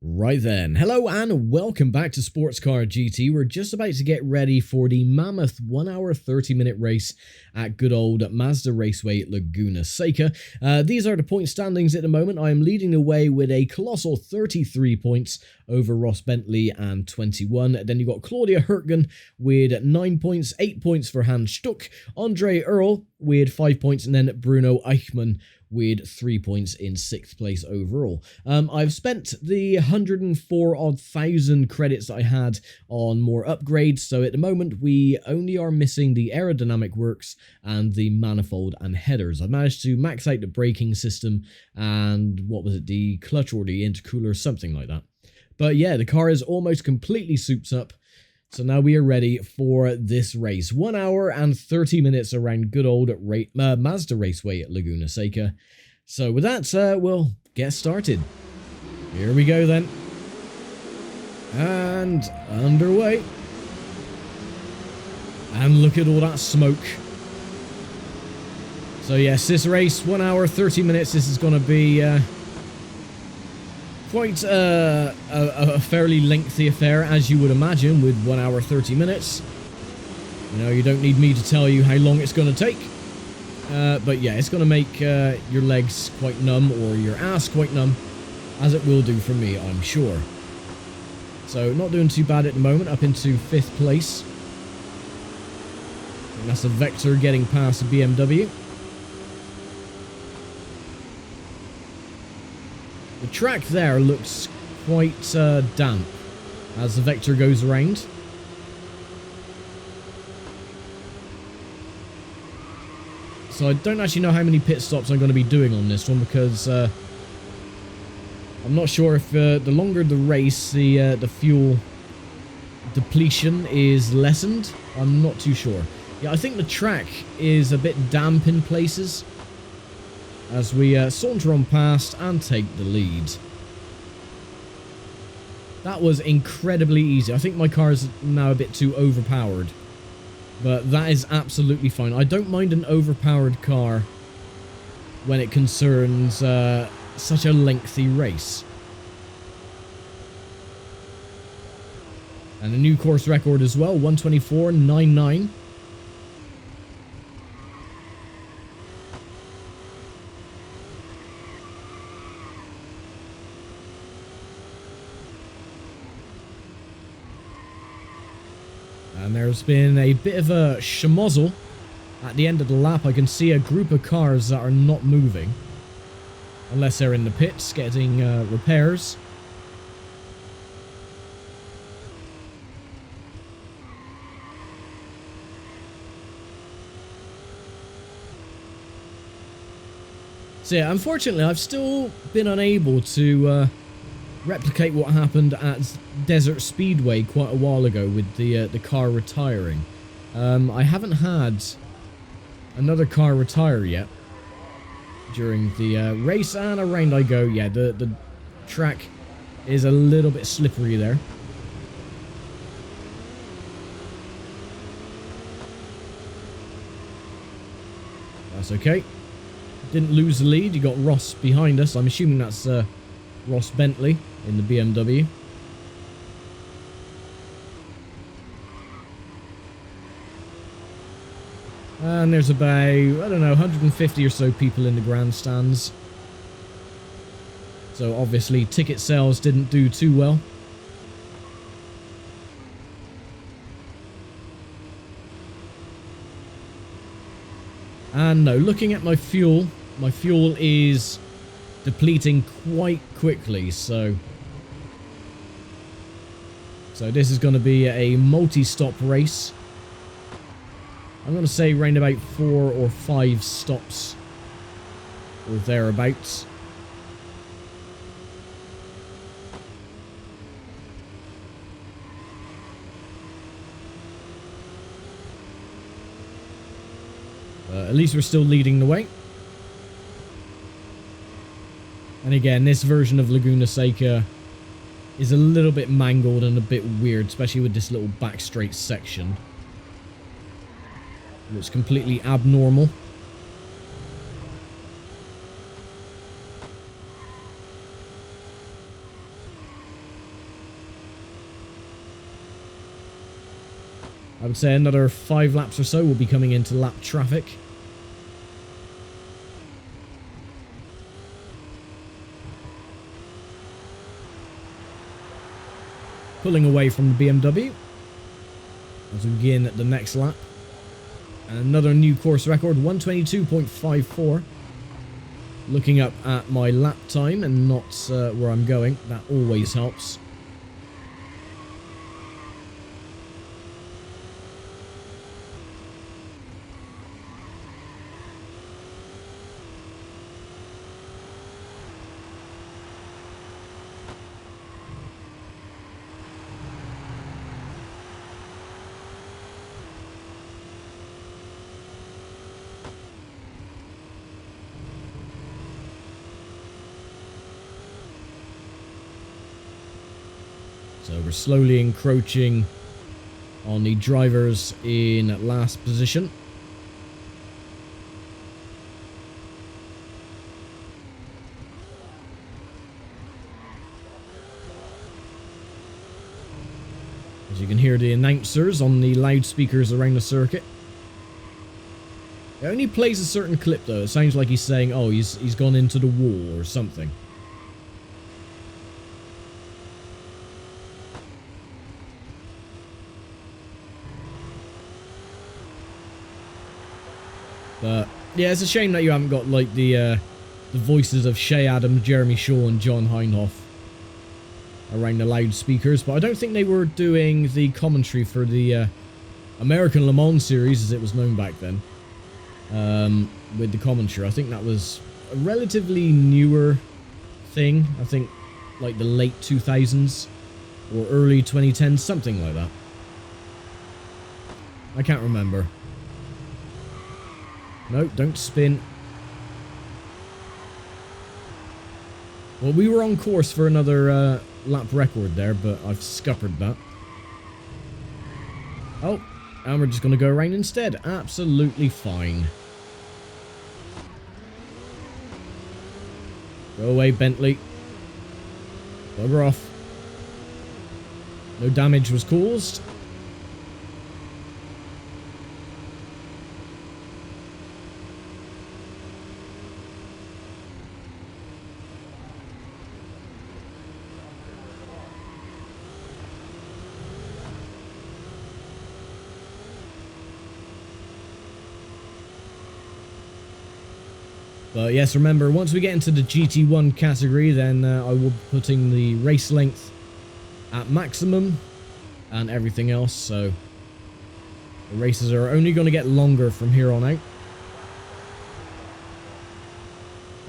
Right then, hello and welcome back to Sports Car GT. We're just about to get ready for the mammoth 1 hour 30-minute race at good old Mazda Raceway Laguna Seca. These are the point standings at the moment. I am leading the way with a colossal 33 points over Ross Bentley and 21. Then you've got Claudia Hurtgen with 9 points, 8 points for Hans Stuck, Andre Earl with 5 points, and then Bruno Eichmann with 3 points in 6th place overall. I've spent the 104 odd thousand credits that I had on more upgrades, so at the moment we only are missing the aerodynamic works and the manifold and headers. I managed to max out the braking system and what was it, the clutch or the intercooler, something like that. But yeah, the car is almost completely souped up. So now we are ready for this race. 1 hour and 30 minutes around good old Mazda Raceway at Laguna Seca. So with that, we'll get started. Here we go then. And underway. And look at all that smoke. So yes, this race, 1 hour, 30 minutes. This is going to be quite a fairly lengthy affair, as you would imagine, with 1 hour 30 minutes. You know, you don't need me to tell you how long it's going to take. But yeah, it's going to make your legs quite numb, or your ass quite numb, as it will do for me, I'm sure. So, not doing too bad at the moment, up into 5th place. I think that's a Vector getting past a BMW. The track there looks quite damp as the Vector goes around. So I don't actually know how many pit stops I'm going to be doing on this one, because I'm not sure if the longer the race, the fuel depletion is lessened. I'm not too sure. Yeah, I think the track is a bit damp in places, as we saunter on past and take the lead. That was incredibly easy. I think my car is now a bit too overpowered, but that is absolutely fine. I don't mind an overpowered car when it concerns such a lengthy race. And a new course record as well, 124.99. And there's been a bit of a schmozzle at the end of the lap. I can see a group of cars that are not moving, unless they're in the pits getting repairs. So yeah, unfortunately I've still been unable to replicate what happened at Desert Speedway quite a while ago with the car retiring. I haven't had another car retire yet during the race, and around I go. Yeah, the track is a little bit slippery there. That's okay. Didn't lose the lead. You got Ross behind us. I'm assuming that's Ross Bentley in the BMW. And there's about, I don't know, 150 or so people in the grandstands. So obviously ticket sales didn't do too well. And no, looking at my fuel is depleting quite quickly, so this is going to be a multi-stop race. I'm going to say round about 4 or 5 stops or thereabouts. At least we're still leading the way. And again, this version of Laguna Seca is a little bit mangled and a bit weird, especially with this little back straight section. Looks completely abnormal. I would say another 5 laps or so will be coming into lap traffic. Pulling away from the BMW as we begin the next lap. And another new course record, 122.54. Looking up at my lap time and not where I'm going. That always helps. So we're slowly encroaching on the drivers in last position. As you can hear the announcers on the loudspeakers around the circuit. It only plays a certain clip though. It sounds like he's saying, oh, he's gone into the wall or something. But yeah, it's a shame that you haven't got like the voices of Shay Adams, Jeremy Shaw, and John Heinhoff around the loudspeakers. But I don't think they were doing the commentary for the American Le Mans series, as it was known back then. With the commentary, I think that was a relatively newer thing. I think like the late 2000s or early 2010s, something like that. I can't remember. No, don't spin. Well, we were on course for another lap record there, but I've scuppered that. Oh, and we're just going to go around instead. Absolutely fine. Go away, Bentley. Bugger off. No damage was caused. But yes, remember, once we get into the GT1 category, then I will be putting the race length at maximum and everything else, so the races are only going to get longer from here on out.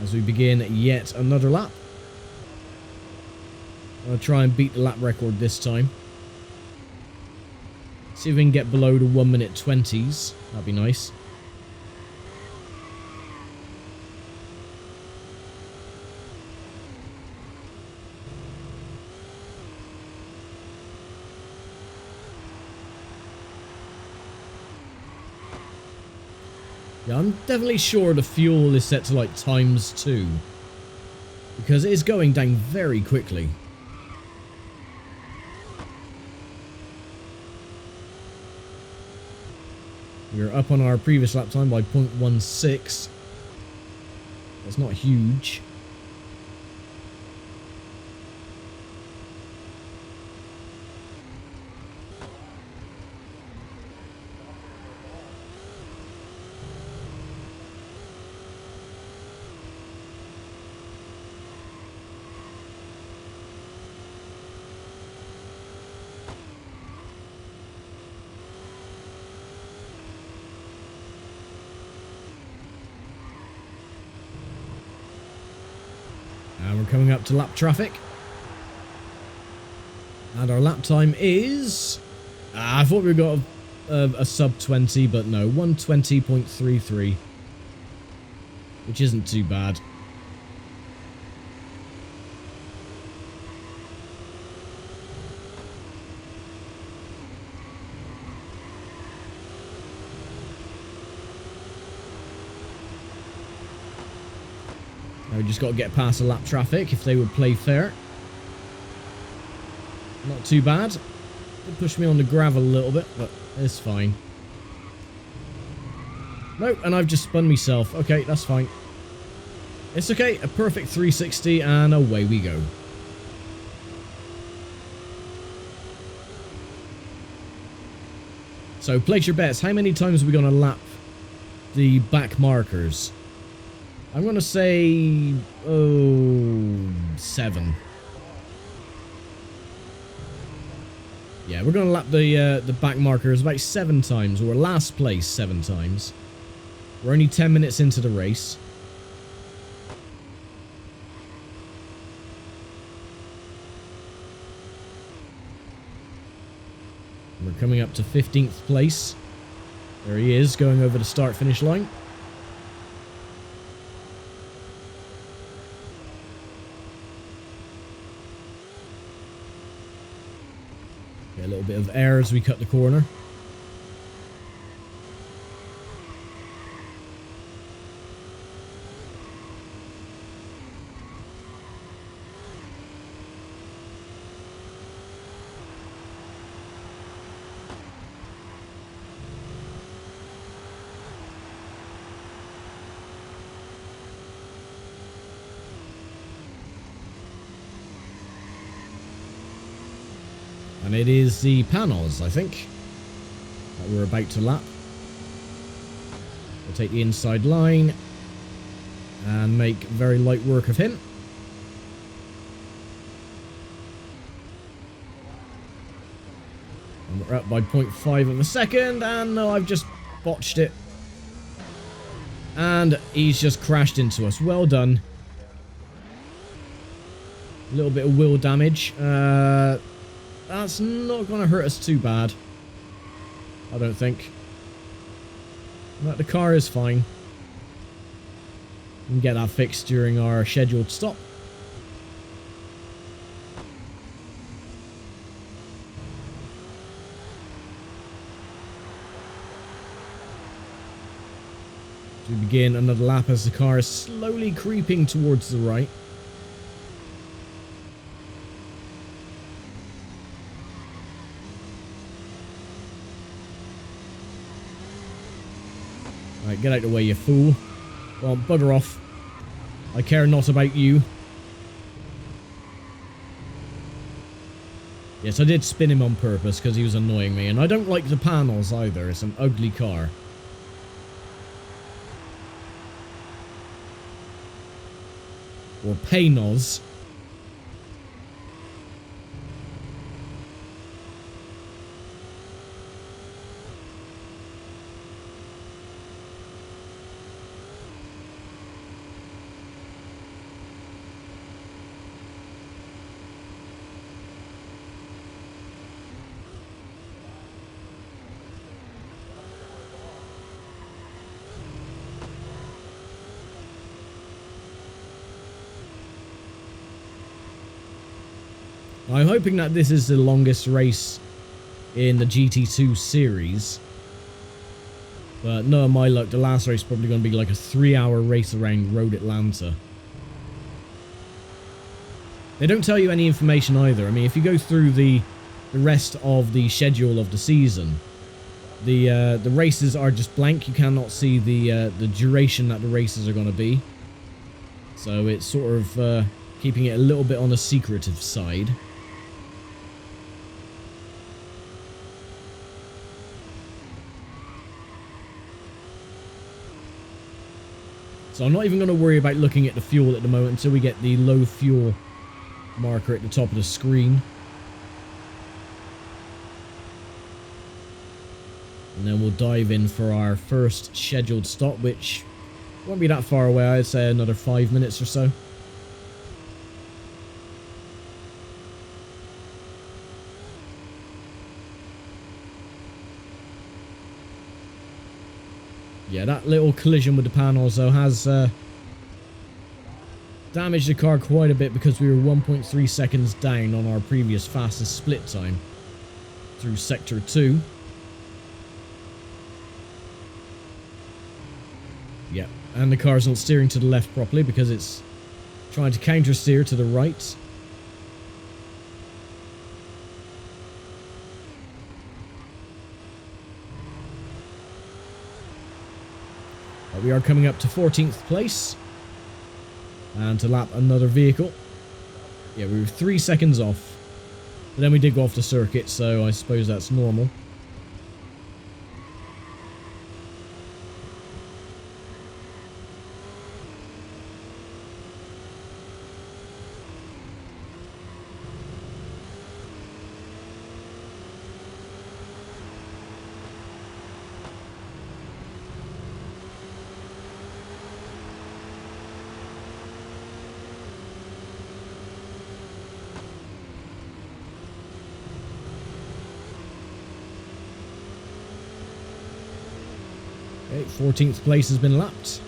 As we begin yet another lap. I'll try and beat the lap record this time. See if we can get below the 1 minute 20s. That'd be nice. Yeah, I'm definitely sure the fuel is set to like ×2. Because it is going down very quickly. We were up on our previous lap time by 0.16. That's not huge. And we're coming up to lap traffic. And our lap time is... I thought we got a sub 20, but no, 120.33. Which isn't too bad. Now we just got to get past the lap traffic if they would play fair. Not too bad. It pushed me on the gravel a little bit, but It's fine. Nope, and I've just spun myself. Okay, that's fine. It's okay. A perfect 360 and away we go. So place your bets. How many times are we going to lap the back markers? I'm going to say, 7. Yeah, we're going to lap the back markers about 7 times. We're last place 7 times. We're only 10 minutes into the race. We're coming up to 15th place. There he is, going over the start-finish line. Get a little bit of air as we cut the corner. And it is the panels, I think, that we're about to lap. We'll take the inside line and make very light work of him. And we're up by 0.5 of a second, and no, I've just botched it. And he's just crashed into us. Well done. A little bit of wheel damage. That's not going to hurt us too bad. I don't think. But the car is fine. We can get that fixed during our scheduled stop. We begin another lap as the car is slowly creeping towards the right. Right, get out of the way, you fool. Well, bugger off. I care not about you. Yes, I did spin him on purpose because he was annoying me. And I don't like the panels either. It's an ugly car. Or panels. I'm hoping that this is the longest race in the GT2 series. But no, my luck, the last race is probably going to be like a 3-hour race around Road Atlanta. They don't tell you any information either. I mean, if you go through the rest of the schedule of the season, the races are just blank. You cannot see the duration that the races are going to be. So it's sort of keeping it a little bit on the secretive side. So I'm not even going to worry about looking at the fuel at the moment until we get the low fuel marker at the top of the screen. And then we'll dive in for our first scheduled stop, which won't be that far away. I'd say another 5 minutes or so. Yeah, that little collision with the panels, though, has damaged the car quite a bit because we were 1.3 seconds down on our previous fastest split time through Sector 2. Yeah, and the car's not steering to the left properly because it's trying to counter-steer to the right. We are coming up to 14th place. And to lap another vehicle. Yeah, we were 3 seconds off. But then we did go off the circuit, so I suppose that's normal. Okay, 14th place has been lapped.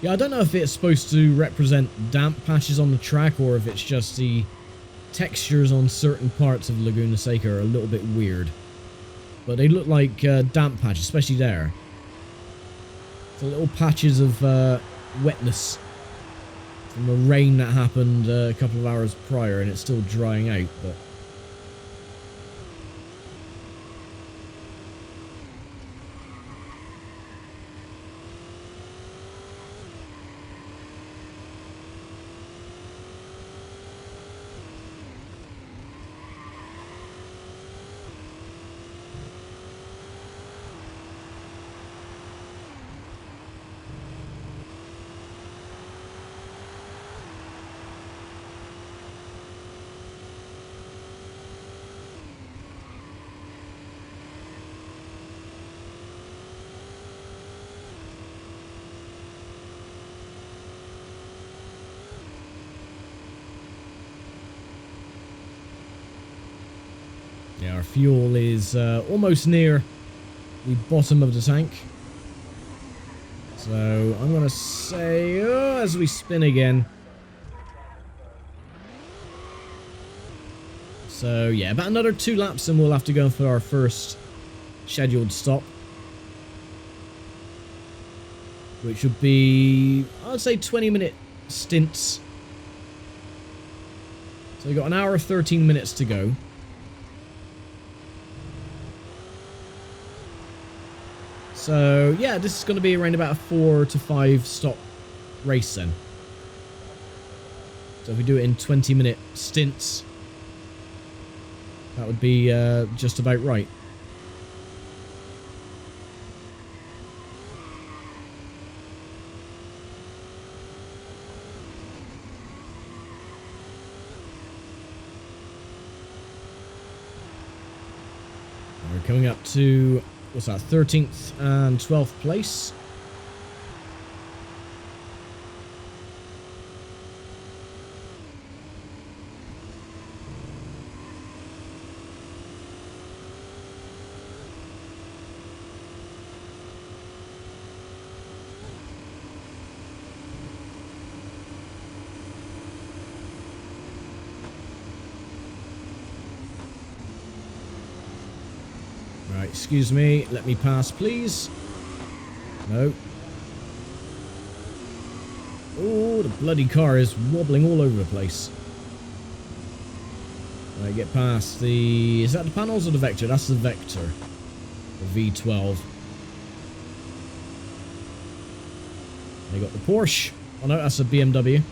Yeah, I don't know if it's supposed to represent damp patches on the track or if it's just the textures on certain parts of Laguna Seca are a little bit weird. But they look like damp patches, especially there. So little patches of wetness from the rain that happened a couple of hours prior, and it's still drying out, but... Yeah, our fuel is almost near the bottom of the tank. So I'm going to say, as we spin again. So yeah, about another 2 laps and we'll have to go for our first scheduled stop. Which would be, I'd say 20-minute stints. So we've got an hour 13 minutes to go. So, yeah, this is going to be around about a 4 to 5 stop race then. So if we do it in 20-minute stints, that would be just about right. We're coming up to... what's that, 13th and 12th place. Right, excuse me, let me pass, please. No. Oh, the bloody car is wobbling all over the place. Right, get past the... is that the panels or the Vector? That's the Vector. The V12. You got the Porsche. Oh no, that's a BMW.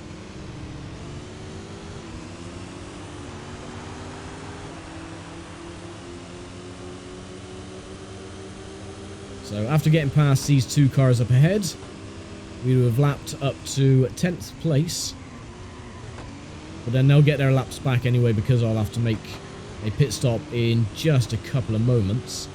So after getting past these 2 cars up ahead, we would have lapped up to 10th place. But then they'll get their laps back anyway because I'll have to make a pit stop in just a couple of moments.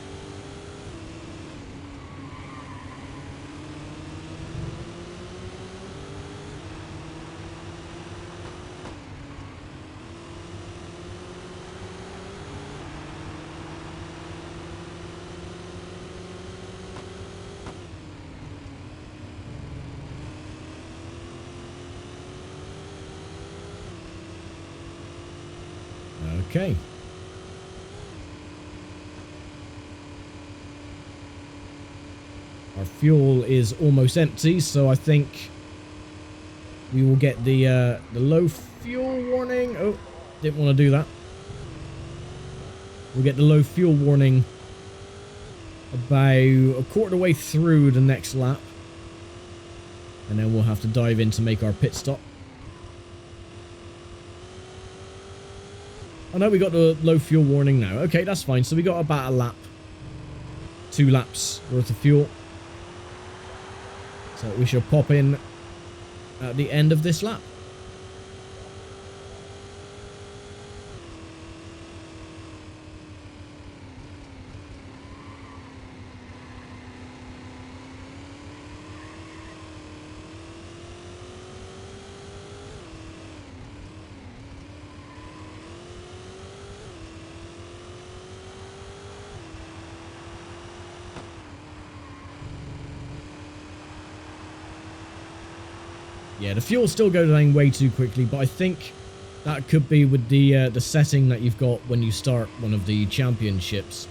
Okay. fuel is almost empty, so I think we will get the low fuel warning. Oh, didn't want to do that. We'll get the low fuel warning about a quarter of the way through the next lap. And then we'll have to dive in to make our pit stop. Oh no, we got the low fuel warning now. Okay, that's fine. So we got about a lap. 2 laps worth of fuel. So we shall pop in at the end of this lap. Yeah, the fuel still goes down way too quickly, but I think that could be with the setting that you've got when you start one of the championships.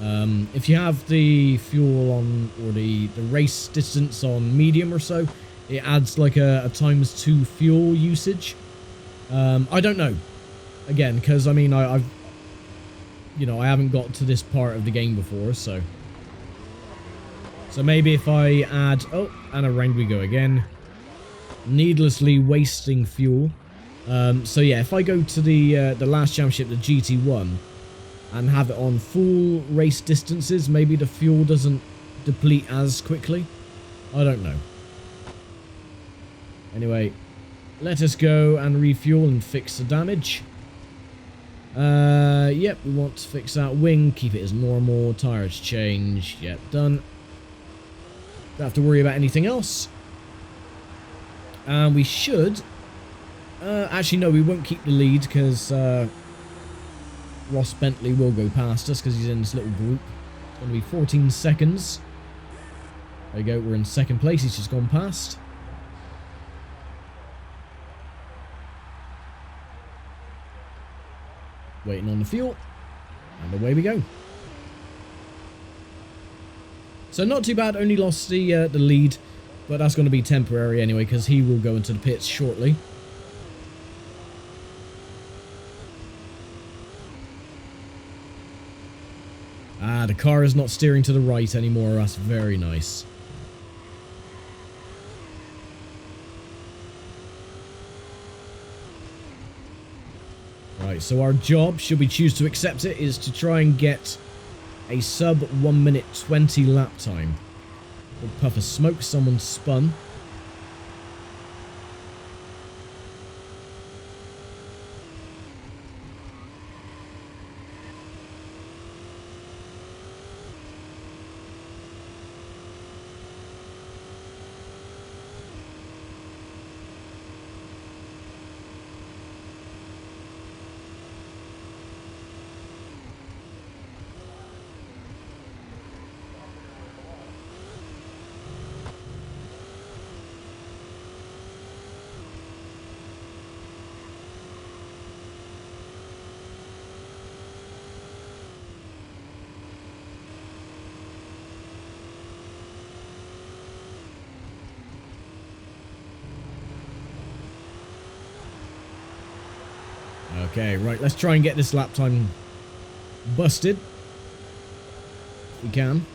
If you have the fuel on, or the race distance on medium or so, it adds like a ×2 fuel usage. I don't know. Again, because I mean, I haven't got to this part of the game before, so maybe if I add, oh, and around we go again. Needlessly wasting fuel. So yeah, if I go to the last championship, the GT1, and have it on full race distances, maybe the fuel doesn't deplete as quickly. I don't know. Anyway, let us go and refuel and fix the damage. Yep, we want to fix that wing, keep it as normal, tires change. Yep, done. Don't have to worry about anything else. And we should... actually, no, we won't keep the lead, because Ross Bentley will go past us, because he's in this little group. It's going to be 14 seconds. There you go, we're in second place. He's just gone past. Waiting on the fuel. And away we go. So not too bad, only lost the lead. But that's going to be temporary anyway, because he will go into the pits shortly. Ah, the car is not steering to the right anymore. That's very nice. Right, so our job, should we choose to accept it, is to try and get a sub 1 minute 20 lap time. Big puff of smoke, someone spun. Okay, right, let's try and get this lap time busted. If we can.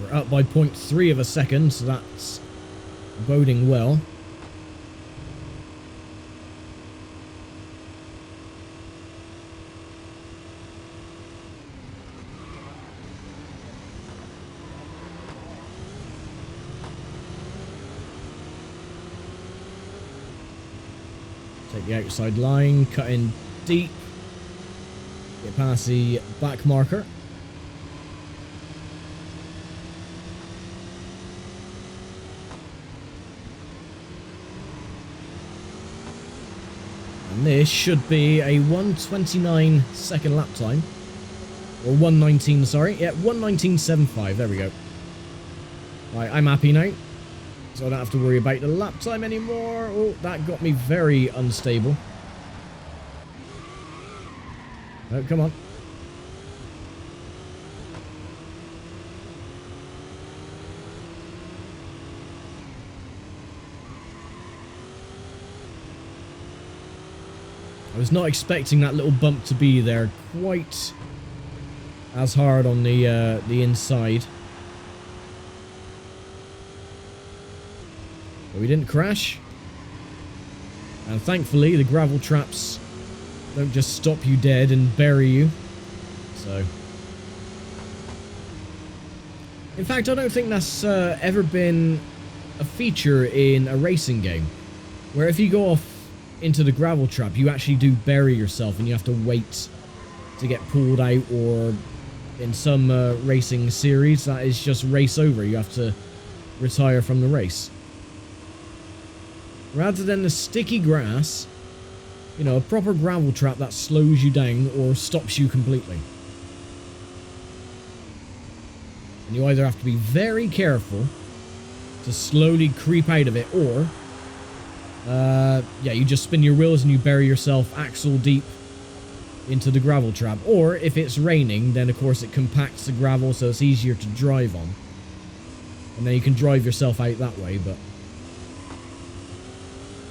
We're up by 0.3 of a second, so that's boding well. Take the outside line, cut in deep. Get past the back marker. And this should be a 1:29 second lap time. Or 1:19, sorry. Yeah, 1:19.75. There we go. Right, I'm happy now. So I don't have to worry about the lap time anymore. Oh, that got me very unstable. Oh, come on. I was not expecting that little bump to be there quite as hard on the inside. But we didn't crash. And thankfully, the gravel traps don't just stop you dead and bury you. So, in fact, I don't think that's ever been a feature in a racing game, where if you go off into the gravel trap, you actually do bury yourself and you have to wait to get pulled out, or in some racing series, that is just race over. You have to retire from the race. Rather than the sticky grass, you know, a proper gravel trap that slows you down or stops you completely. And you either have to be very careful to slowly creep out of it, or yeah, you just spin your wheels and you bury yourself axle deep into the gravel trap. Or if it's raining, then of course it compacts the gravel so it's easier to drive on, and then you can drive yourself out that way. But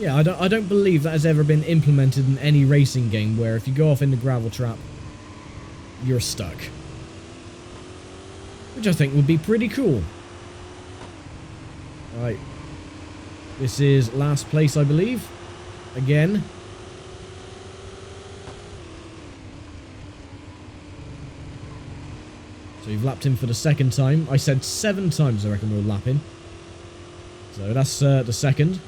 yeah, I don't believe that has ever been implemented in any racing game where if you go off in the gravel trap, you're stuck. Which I think would be pretty cool. Right. This is last place, I believe. Again. So you've lapped him for the second time. I said 7 times I reckon we'll lap him. So that's the second.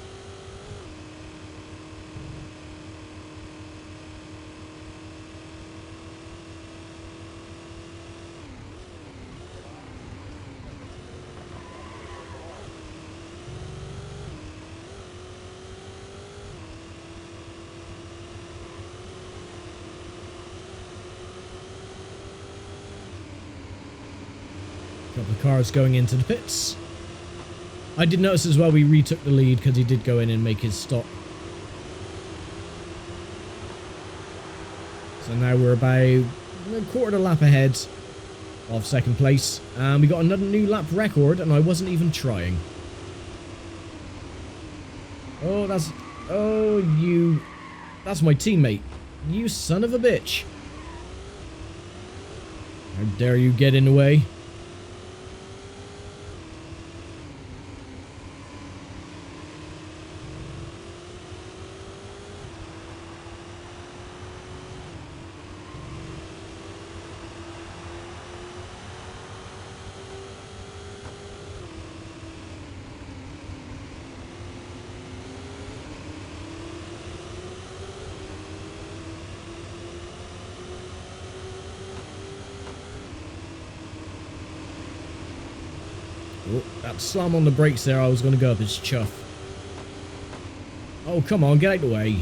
Couple of cars going into the pits. I did notice as well we retook the lead because he did go in and make his stop. So now we're about a quarter of a lap ahead of second place. And we got another new lap record and I wasn't even trying. Oh, that's... Oh, you... That's my teammate. You son of a bitch. How dare you get in the way? Oh, that slam on the brakes there, I was going to go up as chuff. Oh, come on, get out the way.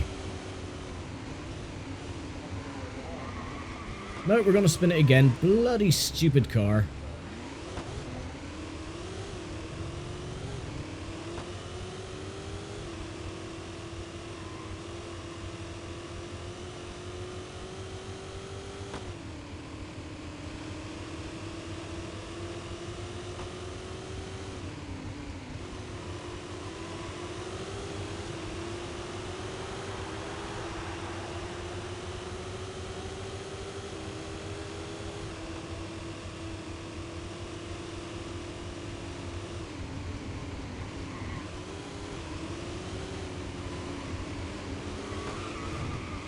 No, we're going to spin it again. Bloody stupid car.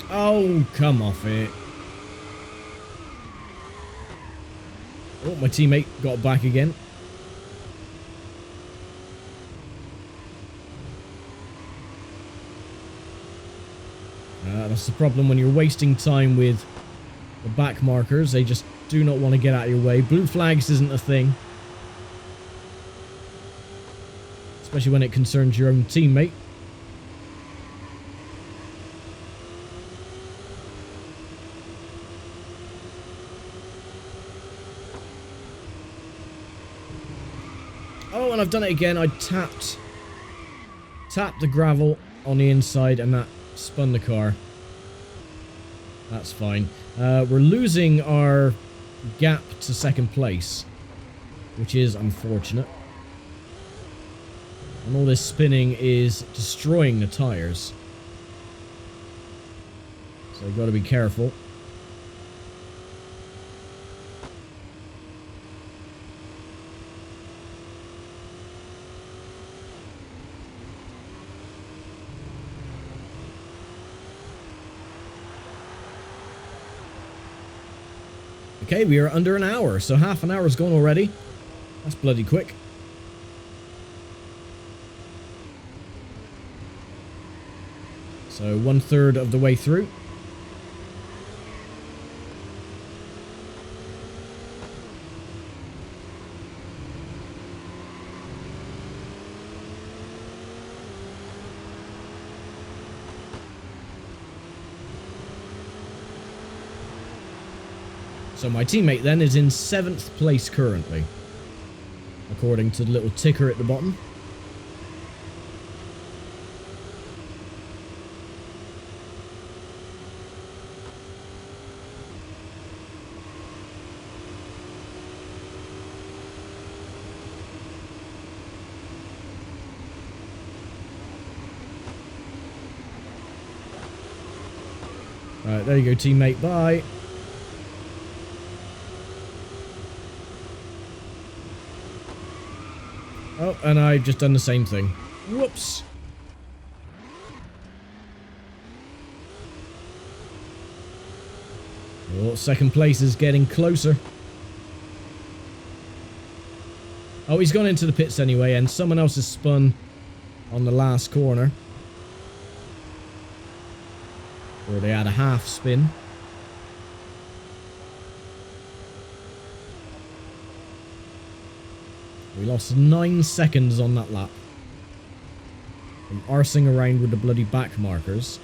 Oh, come off it. Oh, my teammate got back again. That's the problem when you're wasting time with The back markers, they just do not want to get out of your way. Blue flags isn't a thing. Especially when it concerns your own teammate. Oh, and I've done it again. I tapped the gravel on the inside and that spun the car. That's fine. We're losing our gap to second place, which is unfortunate. And all this spinning is destroying the tires. So you've got to be careful. Okay, we are under an hour, so half an hour's gone already. That's bloody quick. So 1/3 of the way through. So my teammate then is in 7th place currently, according to the little ticker at the bottom. Right, there you go, teammate. Bye. Oh, and I've just done the same thing. Whoops. Oh, second place is getting closer. Oh, he's gone into the pits anyway, and someone else has spun on the last corner. Or they had a half spin. We lost 9 seconds on that lap. I'm arsing around with the bloody back markers.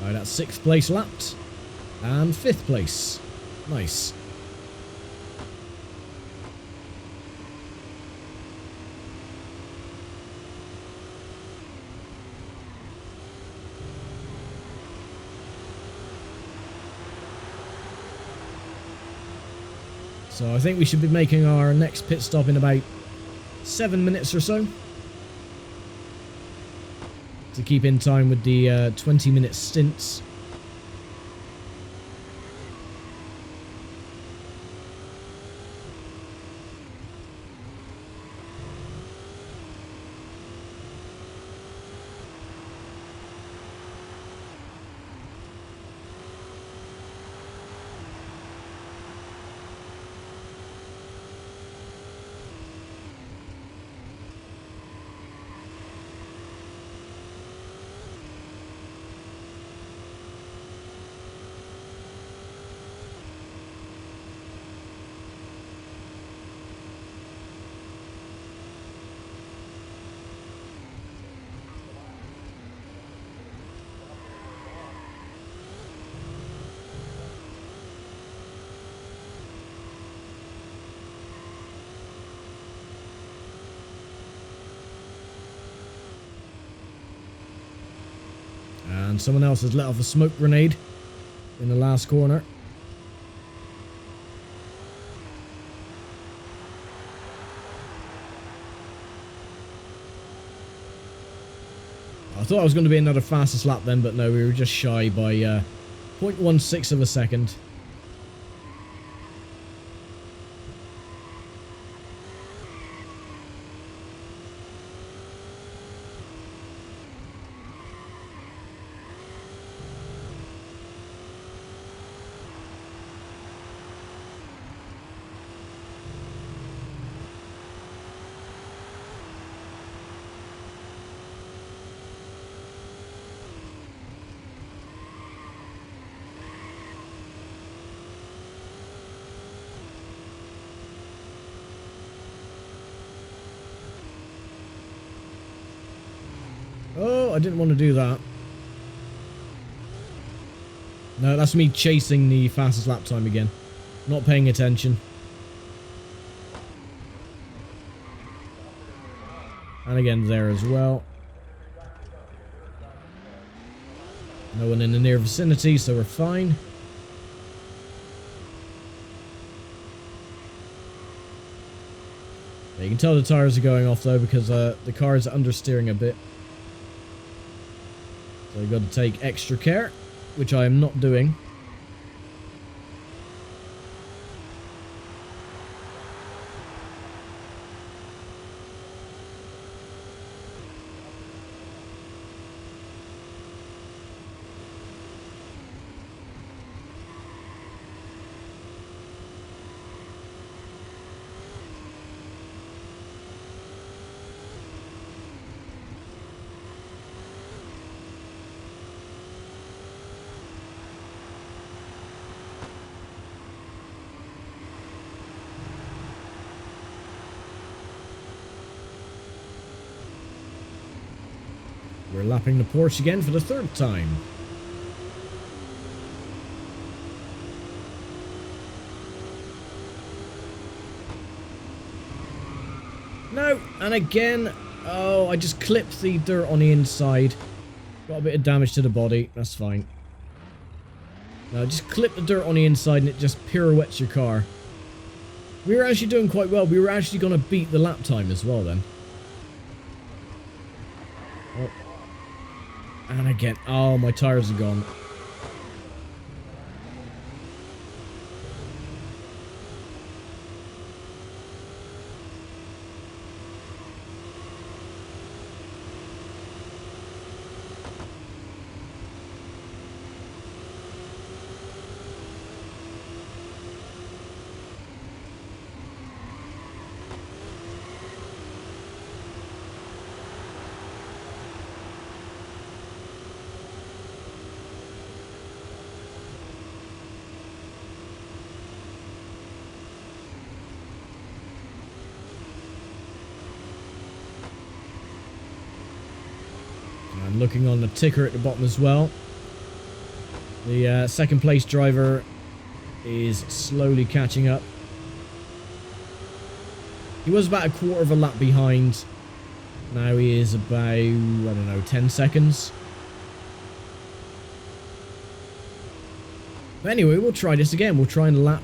Alright, that's 6th place lapped. And 5th place. Nice. So I think we should be making our next pit stop in about 7 minutes or so, to keep in time with the 20-minute stints. And someone else has let off a smoke grenade in the last corner. I thought I was going to be another fastest lap then, but no, we were just shy by 0.16 of a second. Oh, I didn't want to do that. No, that's me chasing the fastest lap time again. Not paying attention. And again there as well. No one in the near vicinity, so we're fine. Yeah, you can tell the tires are going off though because the car is understeering a bit. So you've got to take extra care, which I am not doing. We're lapping the Porsche again for the third time. No, and again, oh, I just clipped the dirt on the inside. Got a bit of damage to the body, that's fine. No, just clip the dirt on the inside and it just pirouettes your car. We were actually doing quite well. We were actually going to beat the lap time as well then. Oh. And again, oh, my tires are gone. I'm looking on the ticker at the bottom as well. The second place driver is slowly catching up. He was about a quarter of a lap behind. Now he is about, I don't know, 10 seconds. But anyway, we'll try this again. We'll try and lap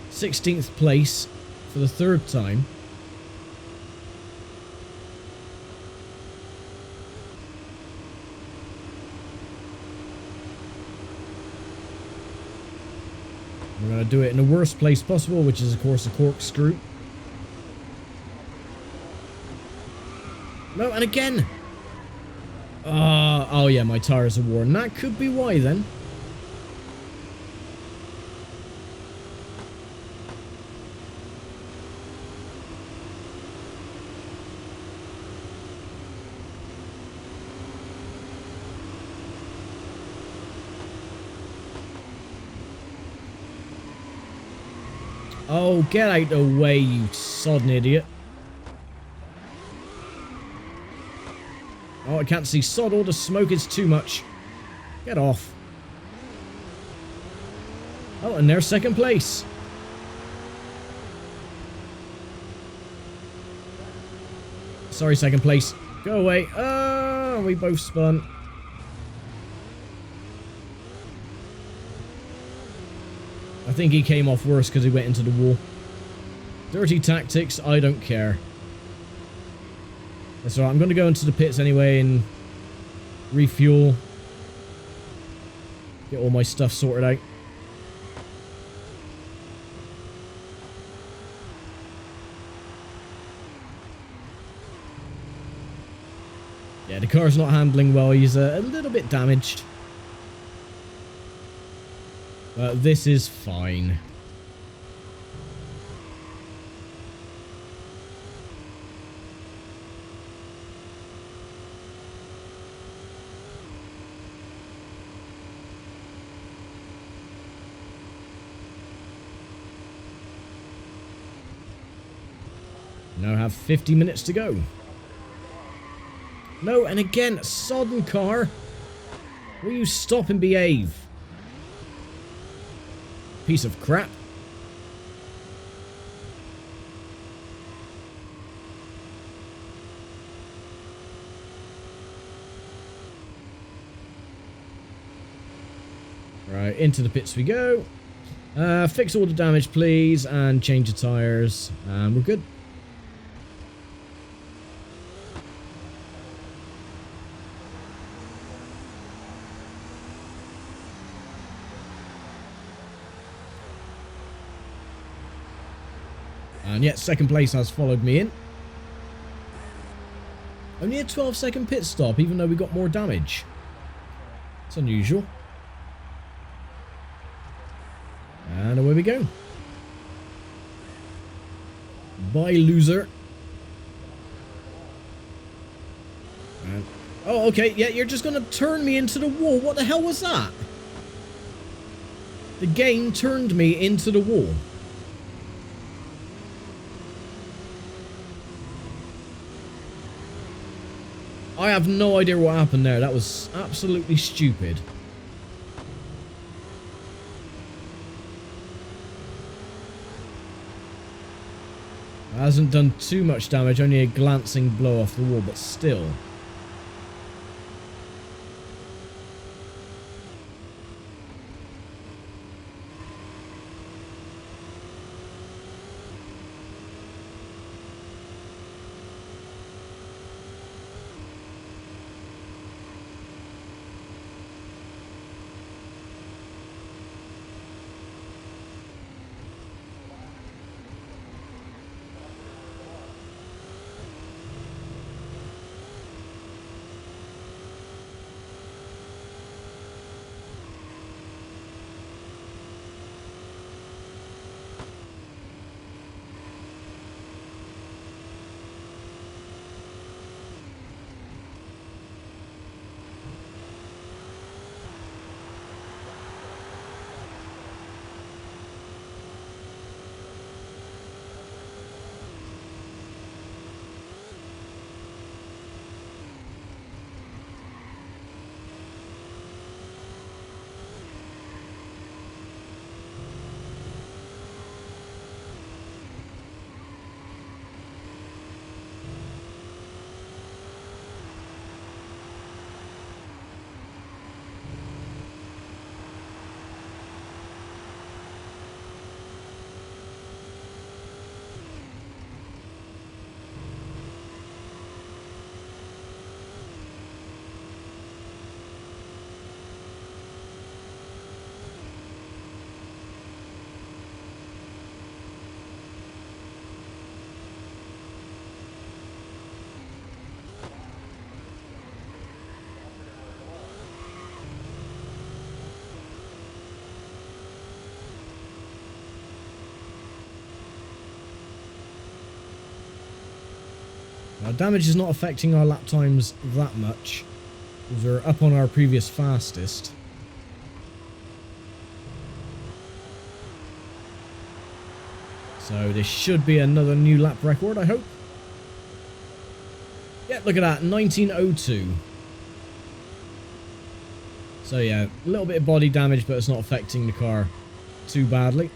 16th place for the third time. We're going to do it in the worst place possible, which is, of course, a corkscrew. No, and again! Oh, yeah, my tires are worn. That could be why, then. Oh, get out the way, you sodden idiot. Oh, I can't see sod. All the smoke is too much. Get off. Oh, and there's second place. Sorry, second place. Go away. Oh, we both spun. I think he came off worse because he went into the wall. Dirty tactics, I don't care. That's alright, I'm going to go into the pits anyway and refuel. Get all my stuff sorted out. Yeah, the car's not handling well. He's a little bit damaged. But this is fine. Now have 50 minutes to go. No, and again, sodden car. Will you stop and behave? Piece of crap. Right, into the pits we go. Fix all the damage, please, and change the tires. And we're good. And yet, second place has followed me in. Only a 12-second pit stop, even though we got more damage. It's unusual. And away we go. Bye, loser. And, oh, okay. Yeah, you're just going to turn me into the wall. What the hell was that? The game turned me into the wall. I have no idea what happened there. That was absolutely stupid. It hasn't done too much damage, only a glancing blow off the wall, but still. Now, damage is not affecting our lap times that much, because we're up on our previous fastest. So this should be another new lap record, I hope. Yeah, look at that, 1902. So yeah, a little bit of body damage, but it's not affecting the car too badly.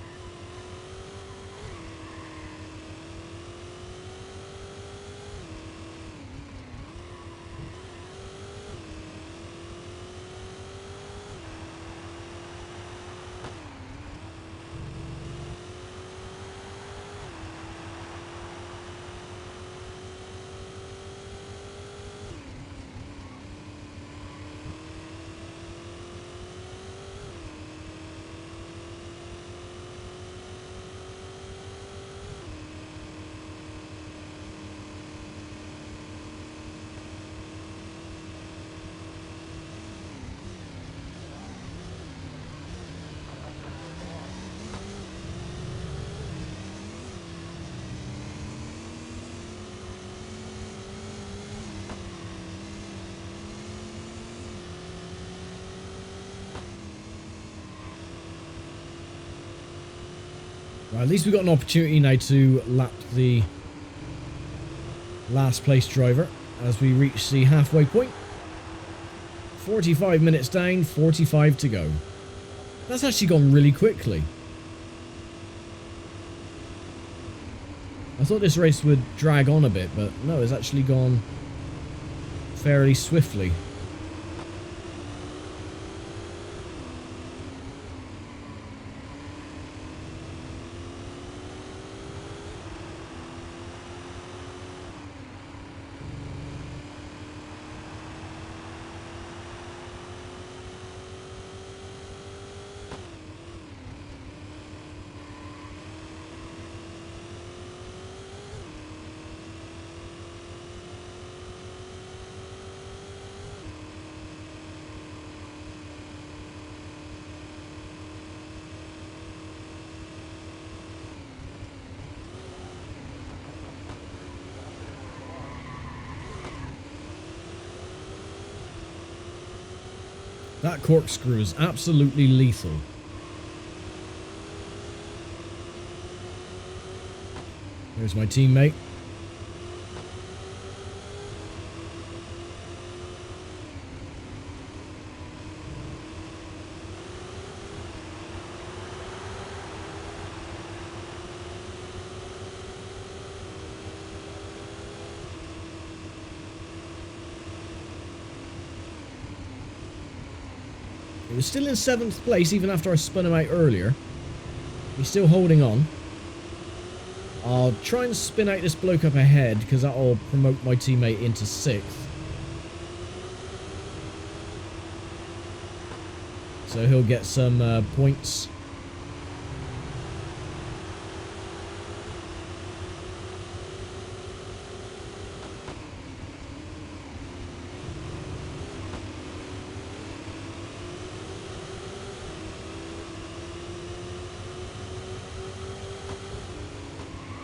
Right, at least we got an opportunity now to lap the last place driver as we reach the halfway point. 45 minutes down, 45 to go. That's actually gone really quickly. I thought this race would drag on a bit, but no, it's actually gone fairly swiftly. That corkscrew is absolutely lethal. There's my teammate. He was still in 7th place even after I spun him out earlier. He's still holding on. I'll try and spin out this bloke up ahead because that'll promote my teammate into 6th. So he'll get some points.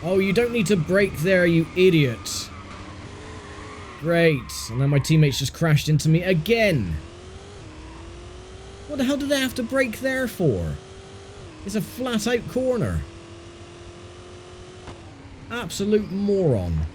Oh, you don't need to brake there, you idiot. Great. And then my teammates just crashed into me again. What the hell did they have to brake there for? It's a flat-out corner. Absolute moron.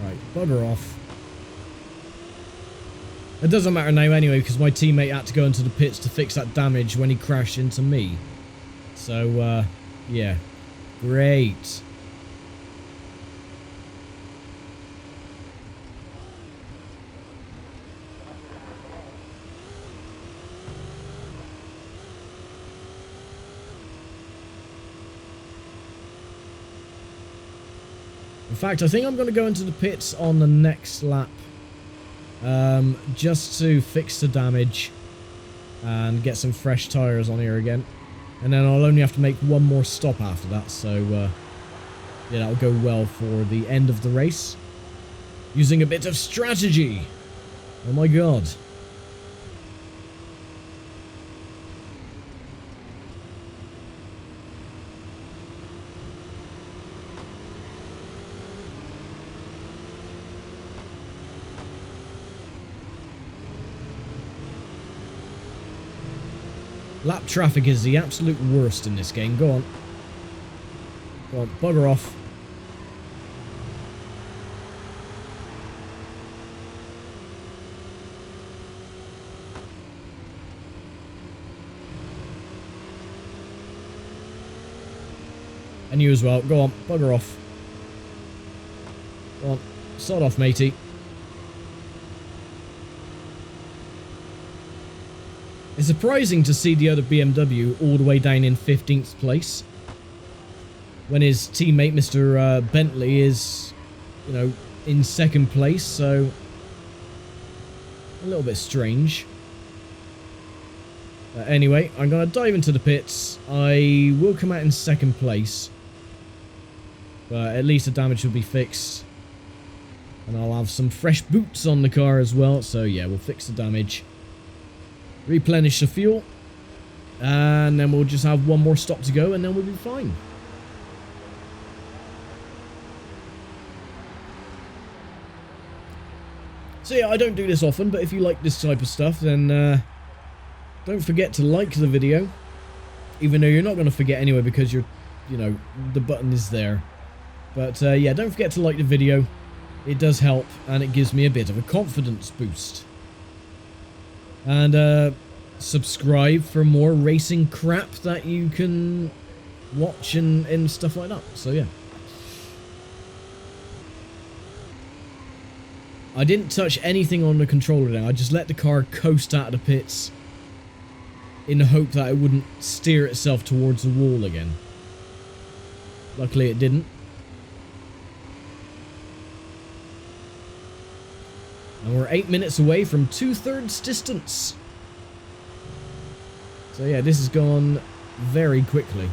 Right, bugger off. It doesn't matter now anyway, because my teammate had to go into the pits to fix that damage when he crashed into me. So, yeah. Great. In fact, I think I'm going to go into the pits on the next lap. Just to fix the damage and get some fresh tyres on here again. And then I'll only have to make one more stop after that, so yeah, that'll go well for the end of the race. Using a bit of strategy. Oh my god. Lap traffic is the absolute worst in this game. Go on. Go on, bugger off. And you as well. Go on, bugger off. Go on, sod off, matey. It's surprising to see the other BMW all the way down in 15th place, when his teammate, Mr. Bentley, is, you know, in 2nd place, so a little bit strange. Anyway, I'm going to dive into the pits. I will come out in 2nd place, but at least the damage will be fixed. And I'll have some fresh boots on the car as well, so yeah, we'll fix the damage. Replenish the fuel, and then we'll just have one more stop to go, and then we'll be fine. So yeah, I don't do this often, but if you like this type of stuff, then don't forget to like the video, even though you're not going to forget anyway because you know, the button is there. But yeah, don't forget to like the video. It does help, and it gives me a bit of a confidence boost. And subscribe for more racing crap that you can watch and stuff like that. So yeah. I didn't touch anything on the controller now. I just let the car coast out of the pits in the hope that it wouldn't steer itself towards the wall again. Luckily it didn't. And we're 8 minutes away from 2/3 distance. So yeah, this has gone very quickly.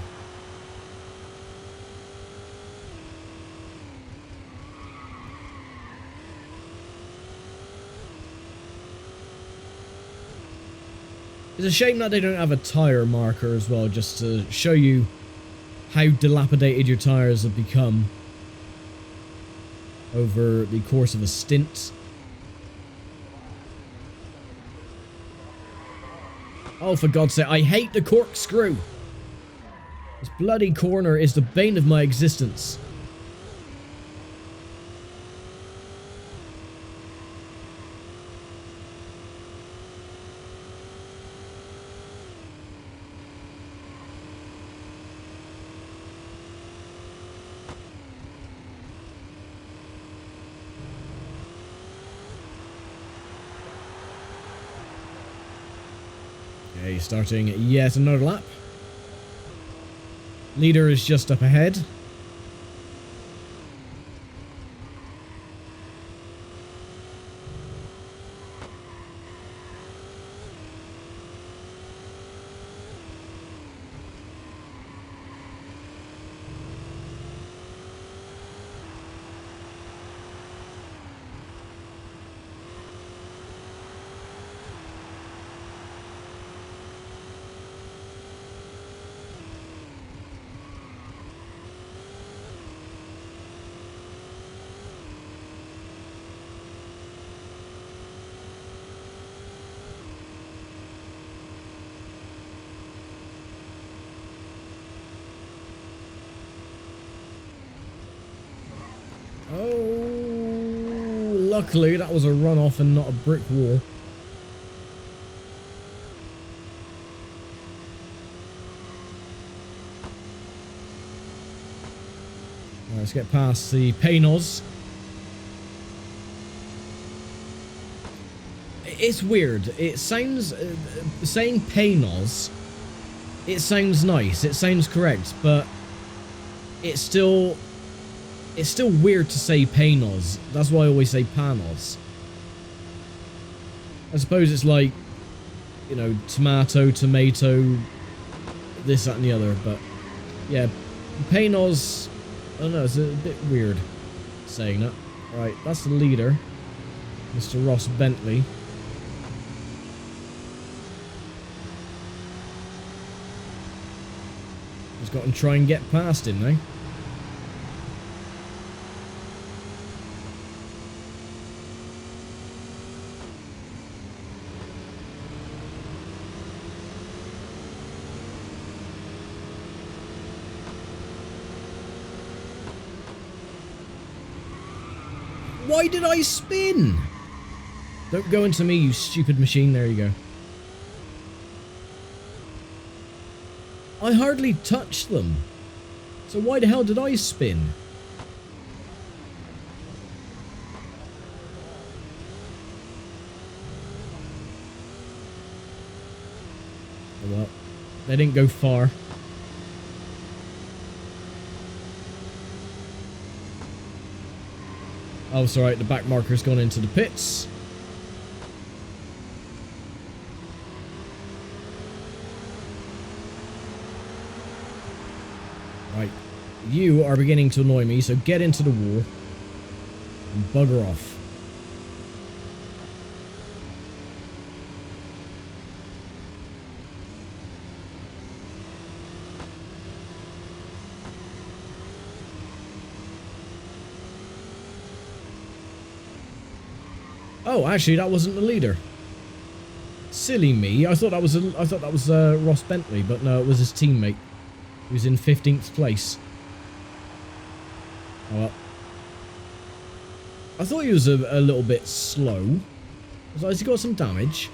It's a shame that they don't have a tyre marker as well, just to show you how dilapidated your tyres have become over the course of a stint. Oh, for God's sake, I hate the corkscrew! This bloody corner is the bane of my existence. Okay, starting yet another lap. Leader is just up ahead. Oh, luckily that was a runoff and not a brick wall. Right, let's get past the Paynos. It's weird. It sounds... saying Paynos, it sounds nice, it sounds correct, but it's still weird to say Paynos. That's why I always say Panos. I suppose it's like, you know, tomato, this, that, and the other, but yeah, Paynos, I don't know, it's a bit weird saying that. Right, that's the leader, Mr. Ross Bentley. Just got to try and get past him now. Why did I spin? Don't go into me, you stupid machine. There you go. I hardly touched them. So why the hell did I spin? Oh well, they didn't go far. Oh, it's alright, the back marker's gone into the pits. Right, you are beginning to annoy me, so get into the wall and bugger off. Oh, actually, that wasn't the leader. Silly me. I thought that was Ross Bentley, but no, it was his teammate. He was in 15th place. Oh well. I thought he was a little bit slow. Has he got some damage?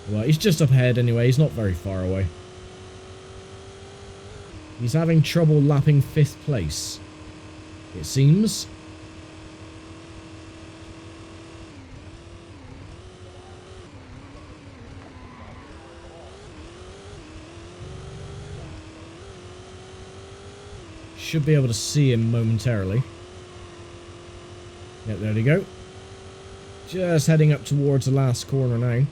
Well, he's just up ahead anyway. He's not very far away. He's having trouble lapping 5th place, it seems. Should be able to see him momentarily. Yep, there we go. Just heading up towards the last corner now.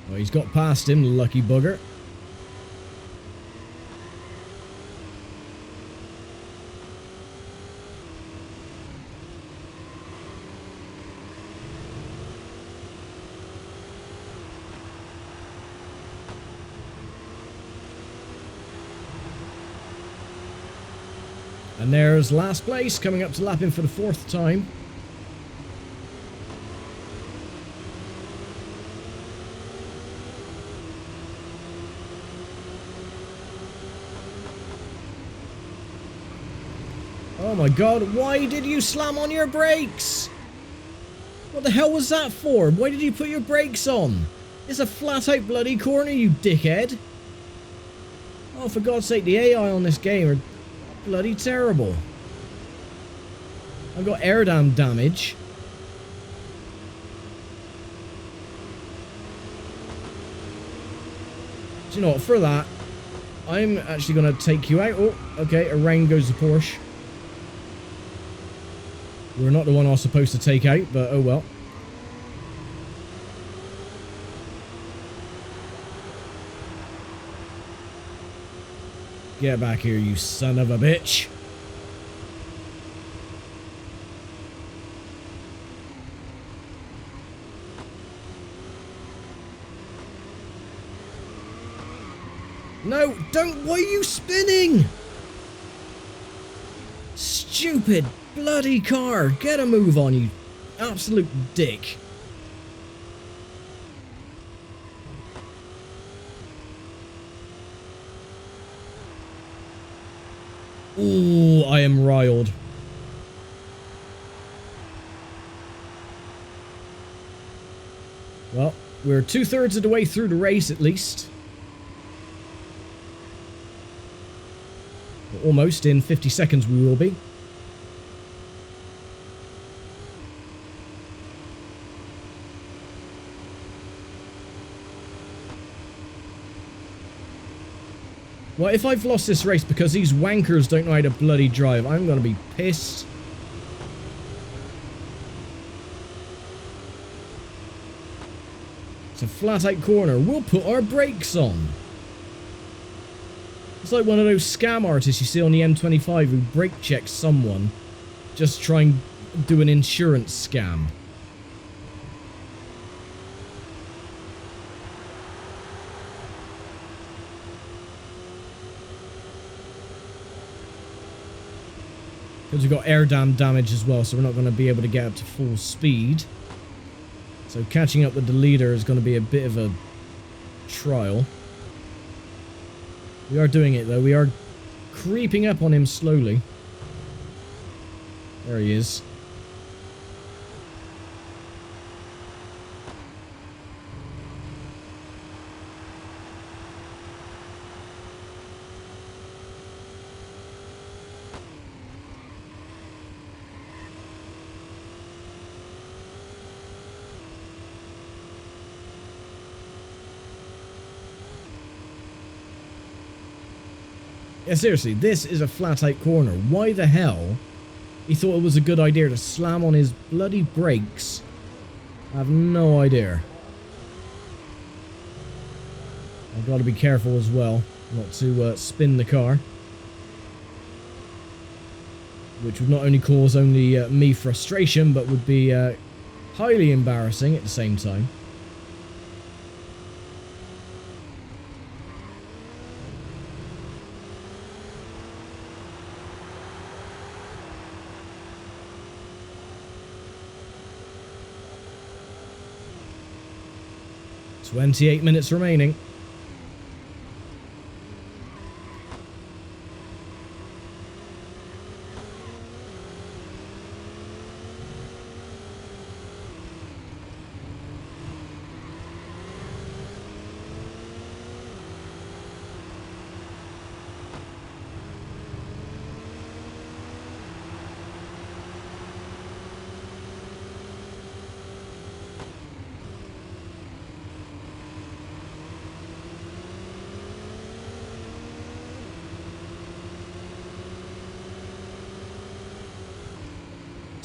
Well, he's got past him, the lucky bugger. And there's last place, coming up to lapping for the 4th time. Oh my god, why did you slam on your brakes? What the hell was that for? Why did you put your brakes on? It's a flat out bloody corner, you dickhead. Oh, for God's sake, the AI on this game are bloody terrible. I've got air dam damage. Do you know what, for that, I'm actually going to take you out. Oh, okay, around goes the Porsche. We're not the one I was supposed to take out, but oh well. Get back here, you son of a bitch. No, don't. Why are you spinning? Stupid bloody car. Get a move on, you absolute dick. Ooh, I am riled. Well, we're 2/3 of the way through the race at least. Almost. In 50 seconds we will be. Well, if I've lost this race because these wankers don't know how to bloody drive, I'm going to be pissed. It's a flat-out corner. We'll put our brakes on. It's like one of those scam artists you see on the M25 who brake checks someone just to try and do an insurance scam. Because we've got air dam damage as well, so we're not going to be able to get up to full speed. So catching up with the leader is going to be a bit of a trial. We are doing it though. We are creeping up on him slowly. There he is. Yeah, seriously, this is a flat-out corner. Why the hell he thought it was a good idea to slam on his bloody brakes? I have no idea. I've got to be careful as well, not to spin the car. Which would not only cause me frustration, but would be highly embarrassing at the same time. "28 minutes remaining."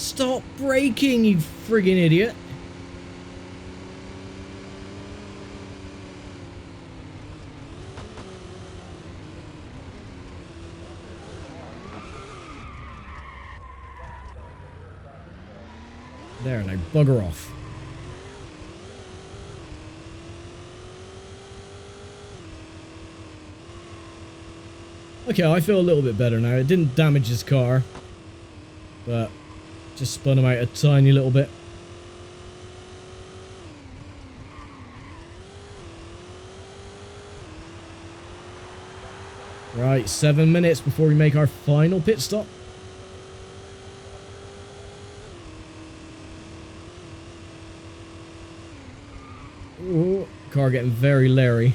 Stop braking, you friggin' idiot. There, now bugger off. Okay, I feel a little bit better now. It didn't damage his car, but just spun him out a tiny little bit. Right, 7 minutes before we make our final pit stop. Ooh, car getting very leery.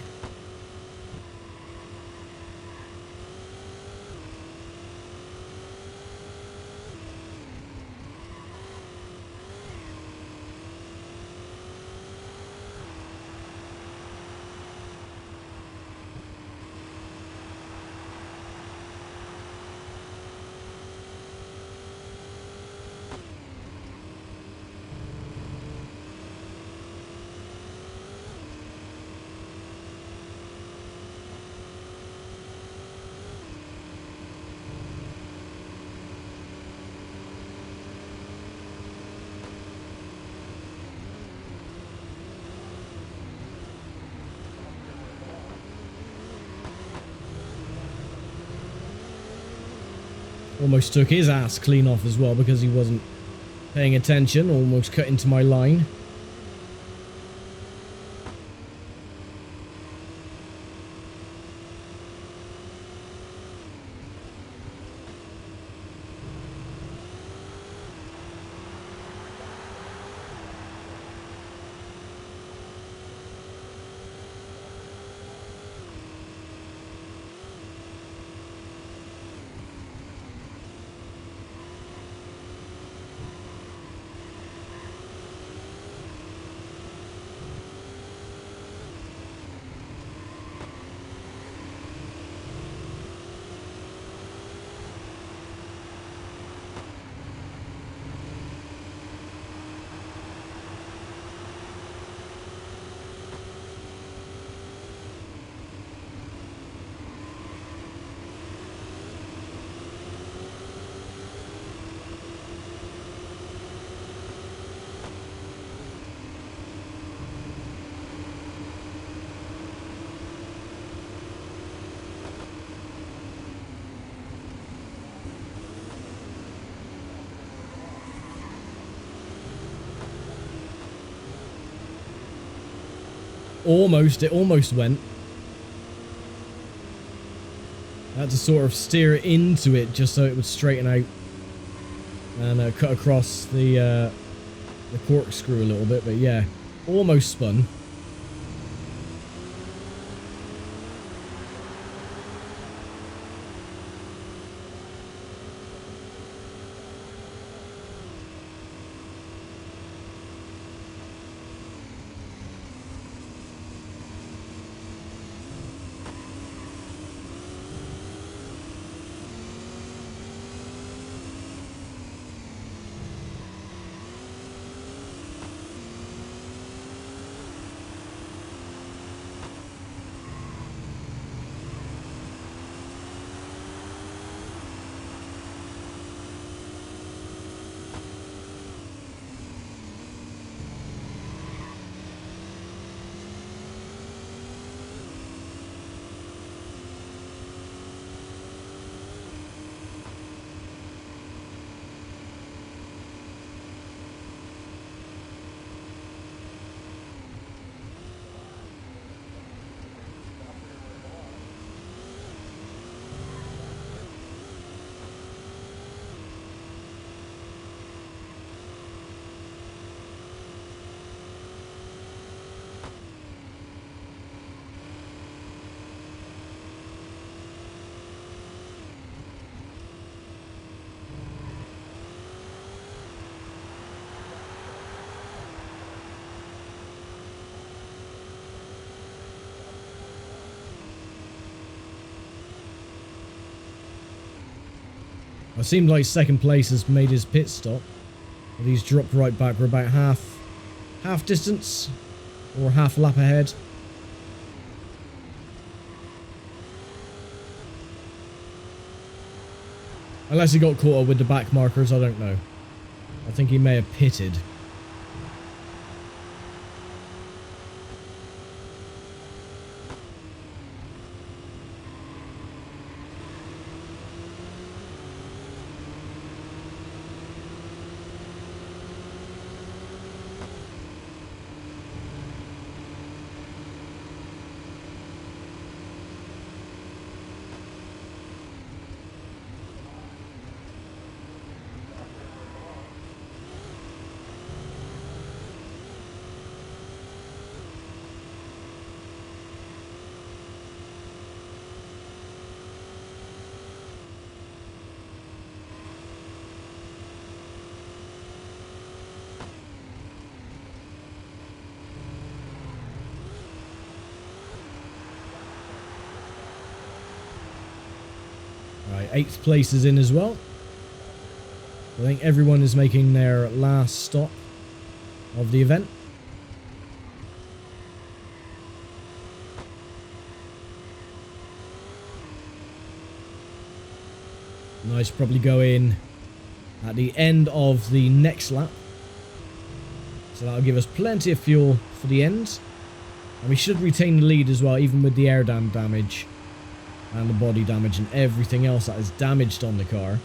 Almost took his ass clean off as well because he wasn't paying attention, almost cut into my line. It almost went. I had to sort of steer it into it just so it would straighten out and cut across the corkscrew a little bit, but yeah, almost spun. It seemed like second place has made his pit stop. But he's dropped right back. We're about half distance or half lap ahead. Unless he got caught up with the back markers, I don't know. I think he may have pitted. Right, 8th place is in as well. I think everyone is making their last stop of the event. Nice, probably go in at the end of the next lap. So that'll give us plenty of fuel for the end. And we should retain the lead as well, even with the air dam damage and the body damage and everything else that is damaged on the car.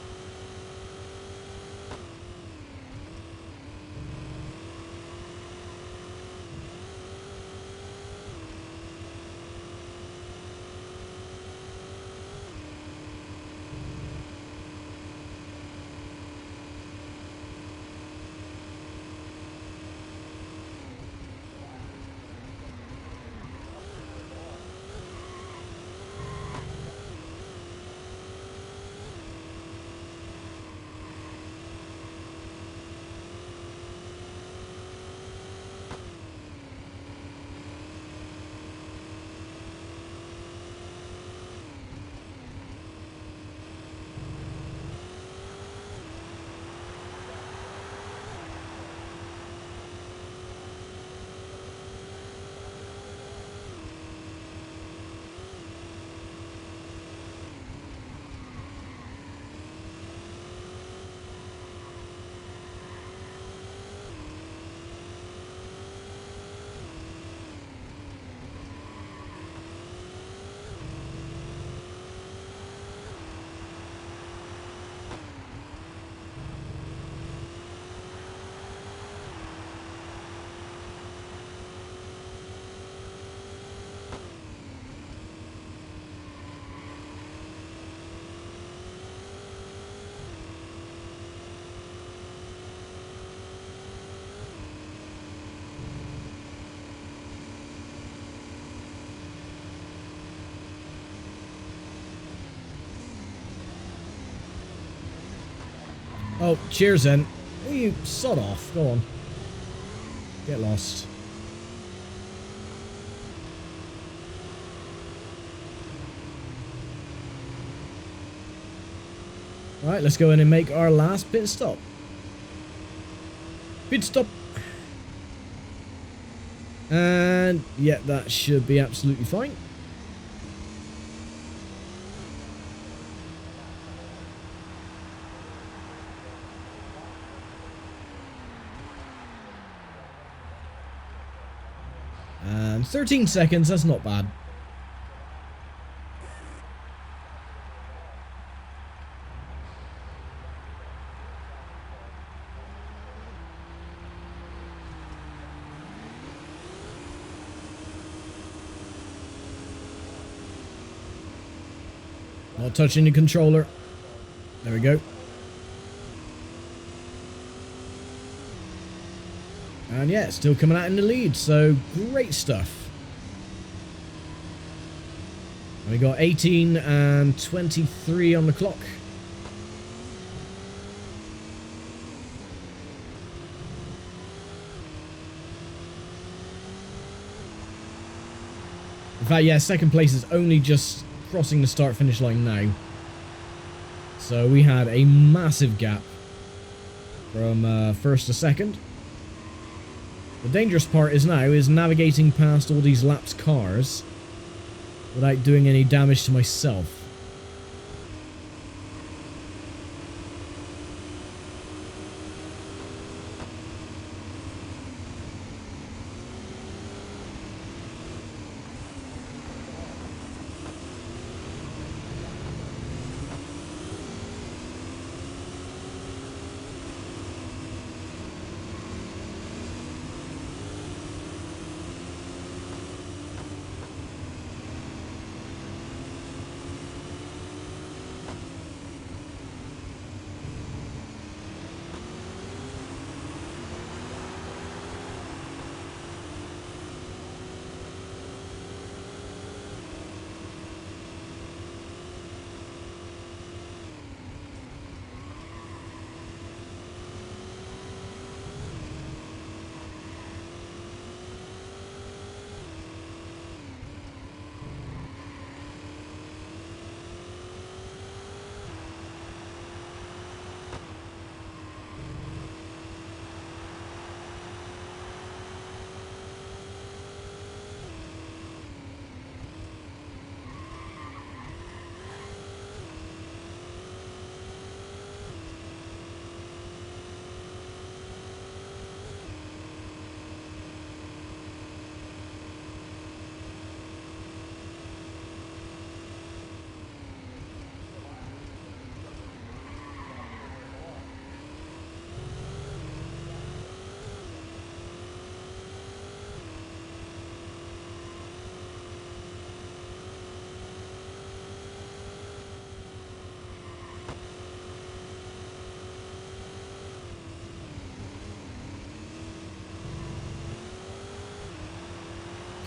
Oh, cheers then. Will you sod off? Go on. Get lost. Alright, let's go in and make our last pit stop. Pit stop. And yeah, that should be absolutely fine. And 13 seconds, that's not bad. Not touching the controller. There we go. And yeah, still coming out in the lead, so great stuff. And we got 18 and 23 on the clock. In fact, yeah, second place is only just crossing the start-finish line now. So we had a massive gap from first to second. The dangerous part is now is navigating past all these lapped cars without doing any damage to myself.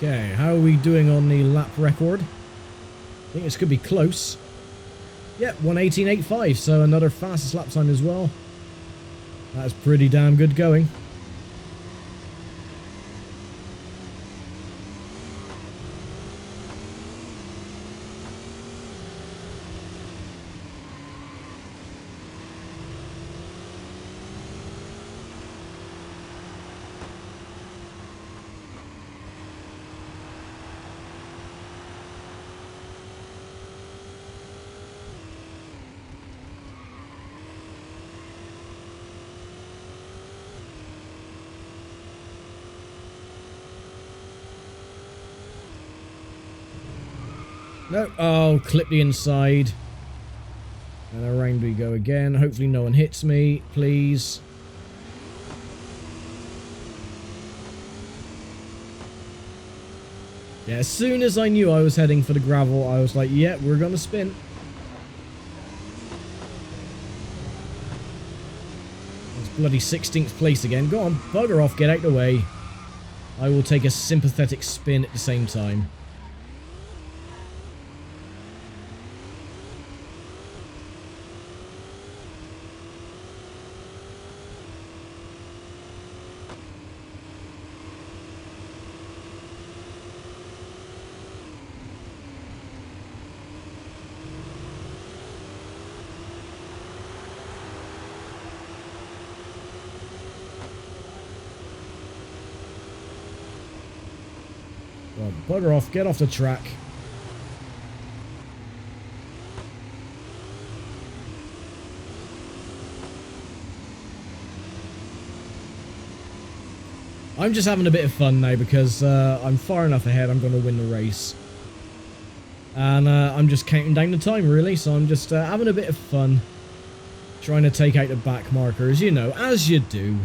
Okay, how are we doing on the lap record? I think this could be close. Yep, 1:18.85, so another fastest lap time as well. That's pretty damn good going. No, oh, clip the inside. And around we go again. Hopefully no one hits me, please. Yeah, as soon as I knew I was heading for the gravel, I was like, yeah, we're gonna spin. It's bloody 16th place again. Go on, bugger off, get out the way. I will take a sympathetic spin at the same time. Well, bugger off. Get off the track. I'm just having a bit of fun now because I'm far enough ahead. I'm going to win the race. And I'm just counting down the time, really. So I'm just having a bit of fun. Trying to take out the back markers, you know, as you do.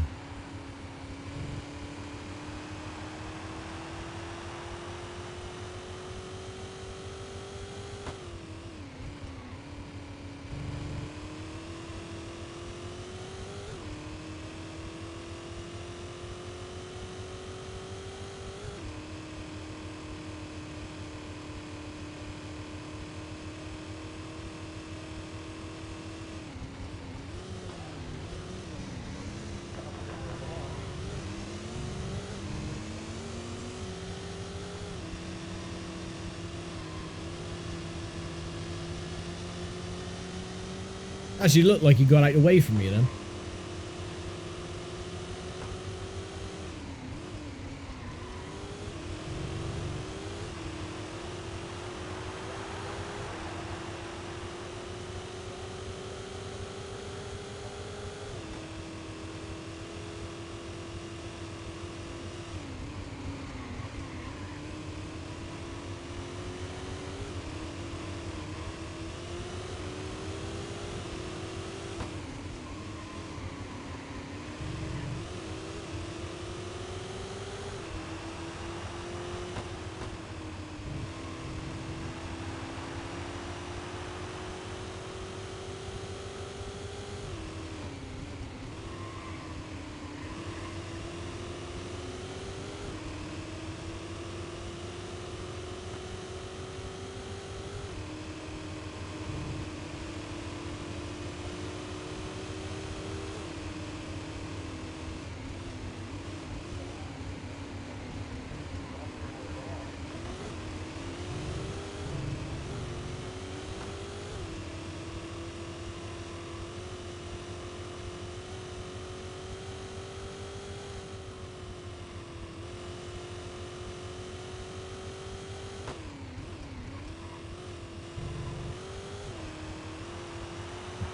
Actually, looked like he got out of the way from me then.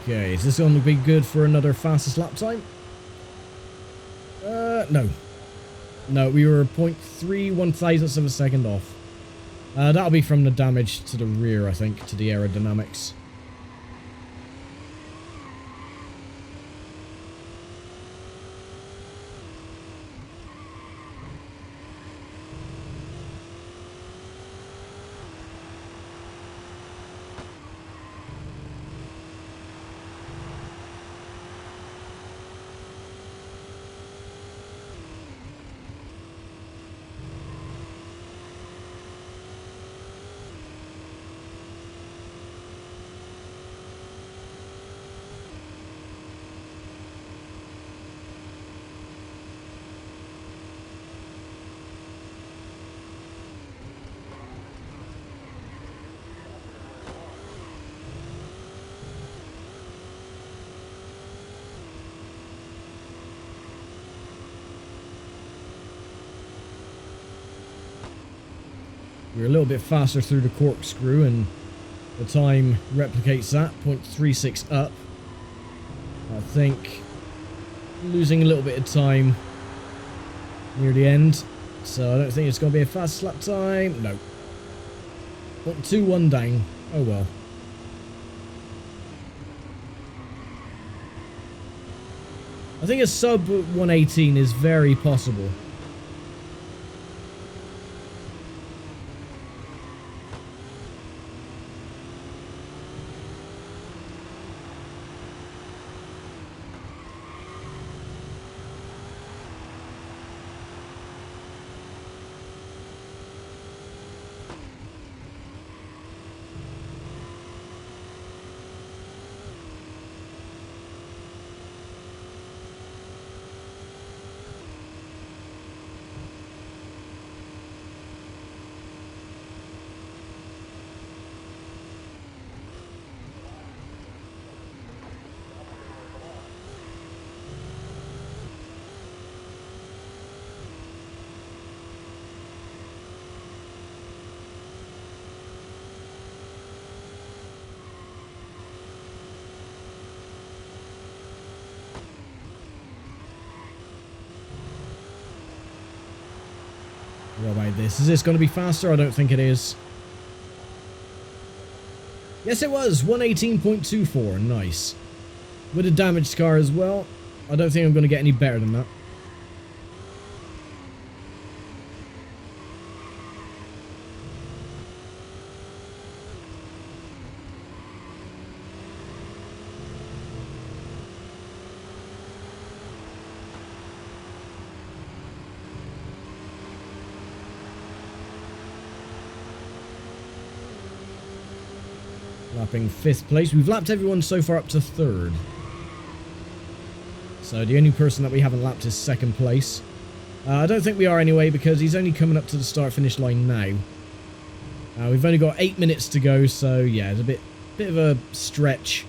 Okay, is this going to be good for another fastest lap time? No. No, we were 0.3 thousandths of a second off. That'll be from the damage to the rear, I think, to the aerodynamics. We're a little bit faster through the corkscrew, and the time replicates that, 0.36 up. I think losing a little bit of time near the end, so I don't think it's going to be a fast lap time. No. 0.21 down. Oh well. I think a sub 118 is very possible. What about this? Is this going to be faster? I don't think it is. Yes, it was. 118.24. Nice. With a damaged car as well. I don't think I'm going to get any better than that. Lapping 5th place. We've lapped everyone so far up to 3rd. So the only person that we haven't lapped is 2nd place. I don't think we are anyway, because he's only coming up to the start-finish line now. We've only got 8 minutes to go, so yeah, it's a bit of a stretch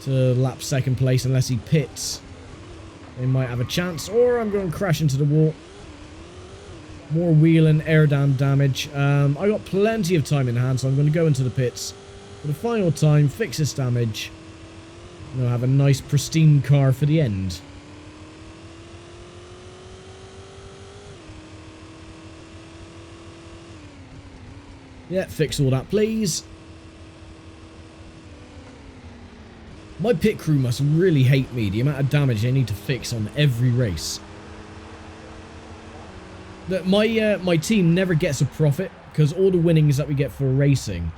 to lap 2nd place unless he pits. They might have a chance, or I'm going to crash into the wall. More wheel and air dam damage. I got plenty of time in hand, so I'm going to go into the pits for the final time, fix this damage, and I'll have a nice pristine car for the end. Yeah, fix all that, please. My pit crew must really hate me, the amount of damage they need to fix on every race. My team never gets a profit, because all the winnings that we get for racing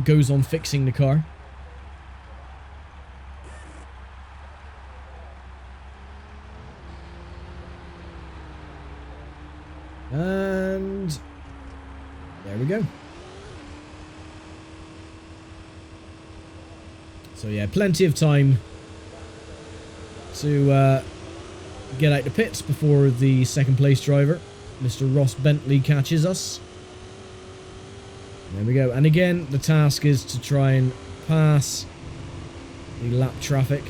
goes on fixing the car. And there we go. So yeah, plenty of time to get out the pits before the 2nd place driver, Mr. Ross Bentley, catches us. There we go. And again, the task is to try and pass the lap traffic.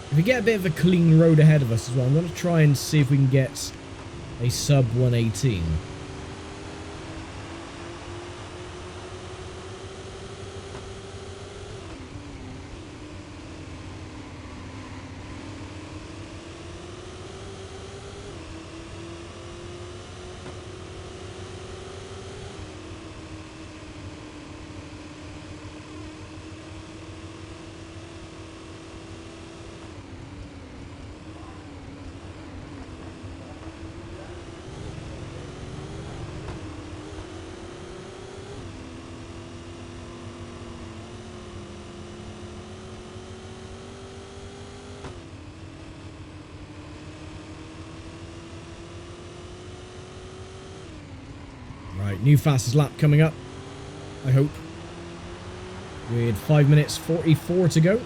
If we get a bit of a clean road ahead of us as well, I'm going to try and see if we can get a sub 118. Right, new fastest lap coming up, I hope. With 5 minutes 44 to go.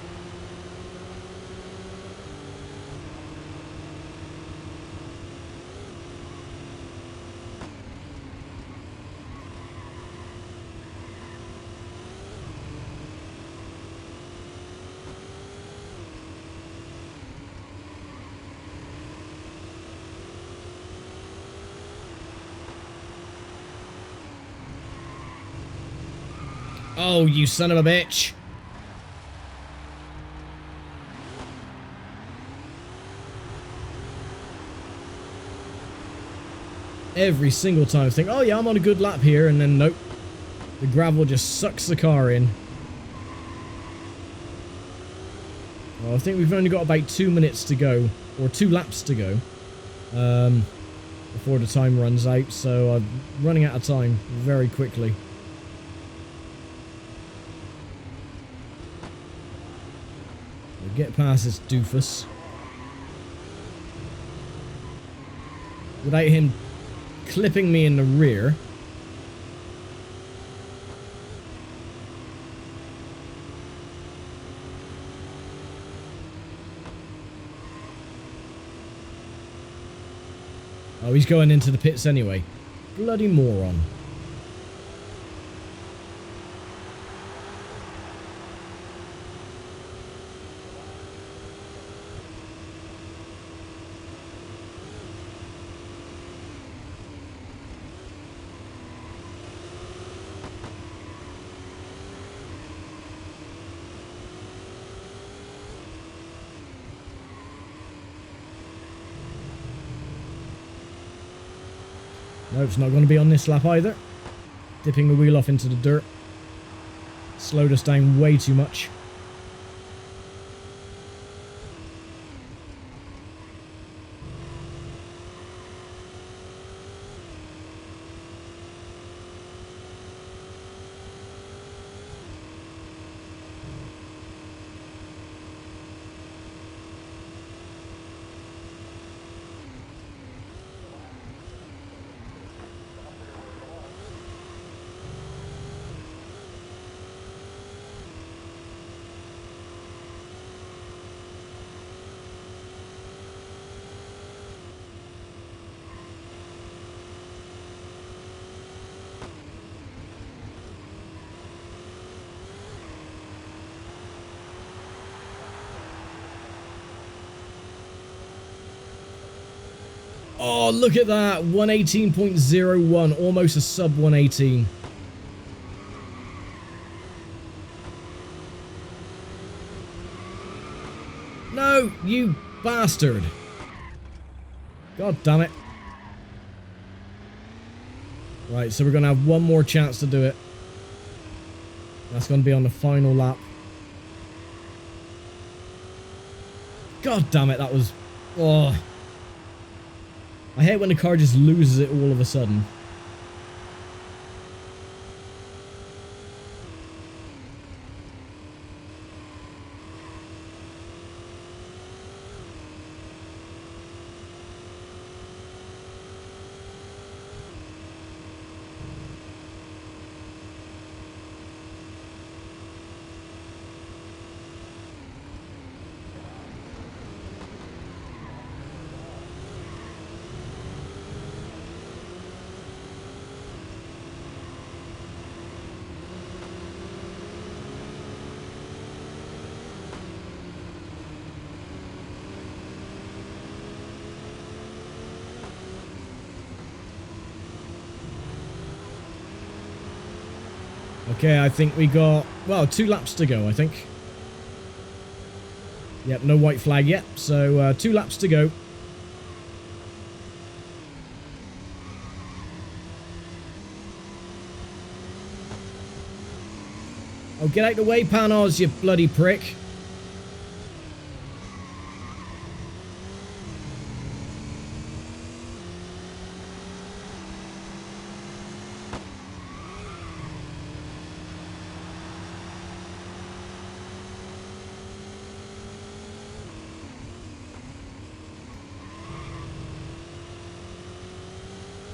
Oh, you son of a bitch. Every single time I think, oh yeah, I'm on a good lap here, and then nope. The gravel just sucks the car in. Well, I think we've only got about 2 minutes to go, or 2 laps to go, before the time runs out, so I'm running out of time very quickly. Get past this doofus without him clipping me in the rear. Oh, he's going into the pits anyway. Bloody moron. No, it's not going to be on this lap either. Dipping the wheel off into the dirt. Slowed us down way too much. Oh, look at that. 118.01. Almost a sub 118. No, you bastard. God damn it. Right, so we're going to have one more chance to do it. That's going to be on the final lap. God damn it, that was... Oh. I hate when the car just loses it all of a sudden. Okay, I think we got, well, 2 laps to go, I think. Yep, no white flag yet, so 2 laps to go. Oh, get out the way, Panos, you bloody prick.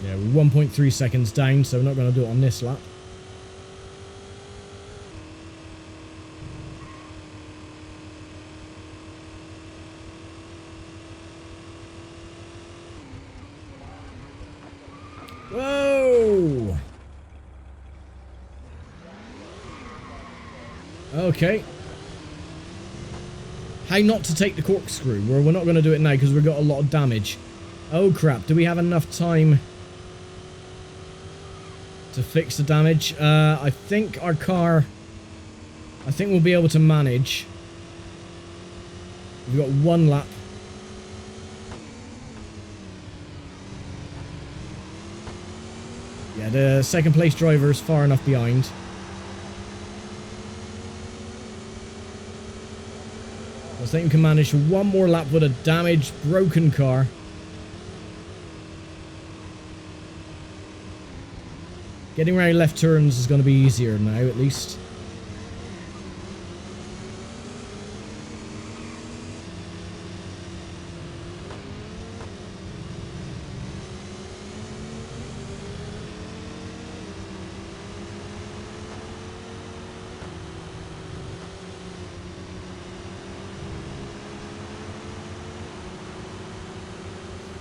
Yeah, we're 1.3 seconds down, so we're not going to do it on this lap. Whoa! Okay. How not to take the corkscrew? Well, we're not going to do it now because we've got a lot of damage. Oh crap, do we have enough time to fix the damage? I think our car... I think we'll be able to manage. We've got 1 lap. Yeah, the second place driver is far enough behind. I think we can manage 1 more lap with a damaged, broken car. Getting around left turns is going to be easier now, at least.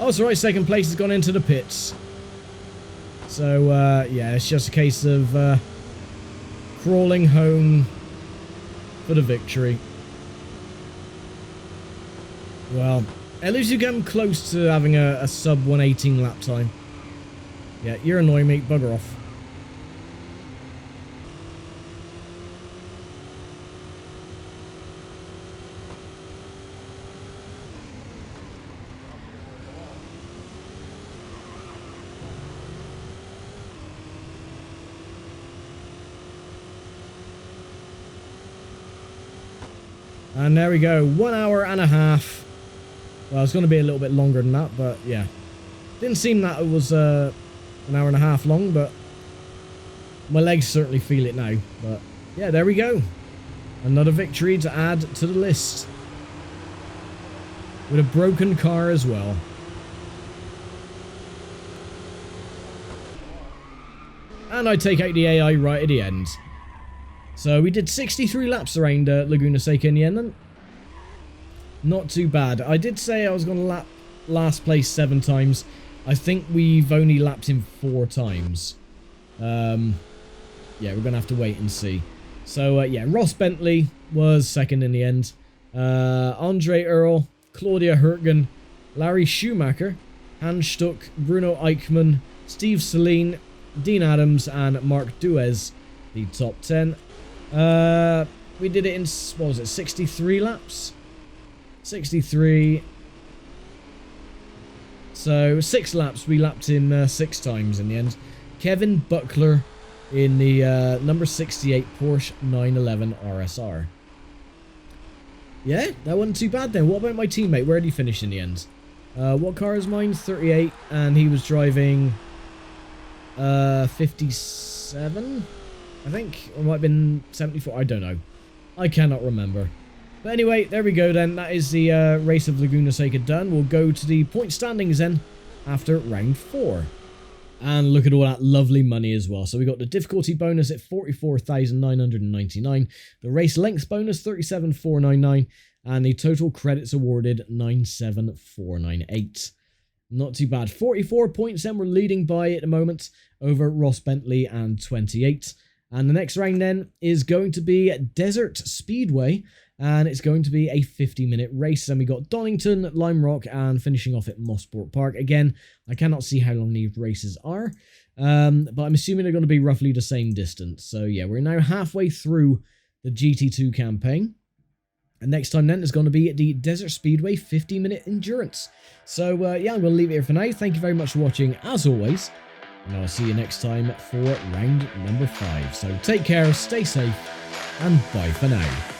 Oh, it's alright, second place has gone into the pits. So, yeah, it's just a case of crawling home for the victory. Well, at least you get close to having a sub 118 lap time. Yeah, you're annoying me, bugger off. And there we go, 1 hour and a half. Well, it's going to be a little bit longer than that, but yeah. Didn't seem that it was an hour and a half long, but my legs certainly feel it now. But yeah, there we go. Another victory to add to the list. With a broken car as well. And I take out the AI right at the end. So we did 63 laps around Laguna Seca in the end then. Not too bad. I did say I was going to lap last place 7 times. I think we've only lapped him 4 times. Yeah, we're going to have to wait and see. So, yeah, Ross Bentley was second in the end. Andre Earl, Claudia Hurtgen, Larry Schumacher, Hans Stuck, Bruno Eichmann, Steve Celine, Dean Adams, and Mark Duez, the top 10. We did it in, what was it, 63 laps? 63. So 6 laps, we lapped him 6 times in the end. Kevin Buckler in the number 68 Porsche 911 RSR. Yeah, that wasn't too bad then. What about my teammate? Where did he finish in the end? What car is mine? 38, and he was driving 57, I think, or it might have been 74. I don't know. I cannot remember. But anyway, there we go then. That is the race of Laguna Seca done. We'll go to the point standings then after round 4. And look at all that lovely money as well. So we got the difficulty bonus at 44,999, the race length bonus 37,499, and the total credits awarded 97,498. Not too bad. 44 points then we're leading by at the moment over Ross Bentley and 28. And the next round then is going to be Desert Speedway, and it's going to be a 50-minute race. Then we got Donington, Lime Rock, and finishing off at Mosport Park. Again, I cannot see how long these races are, but I'm assuming they're going to be roughly the same distance. So yeah, we're now halfway through the GT2 campaign. And next time then is going to be the Desert Speedway 50-minute endurance. So yeah, I'm going to leave it here for now. Thank you very much for watching, as always. And I'll see you next time for round number 5. So take care, stay safe, and bye for now.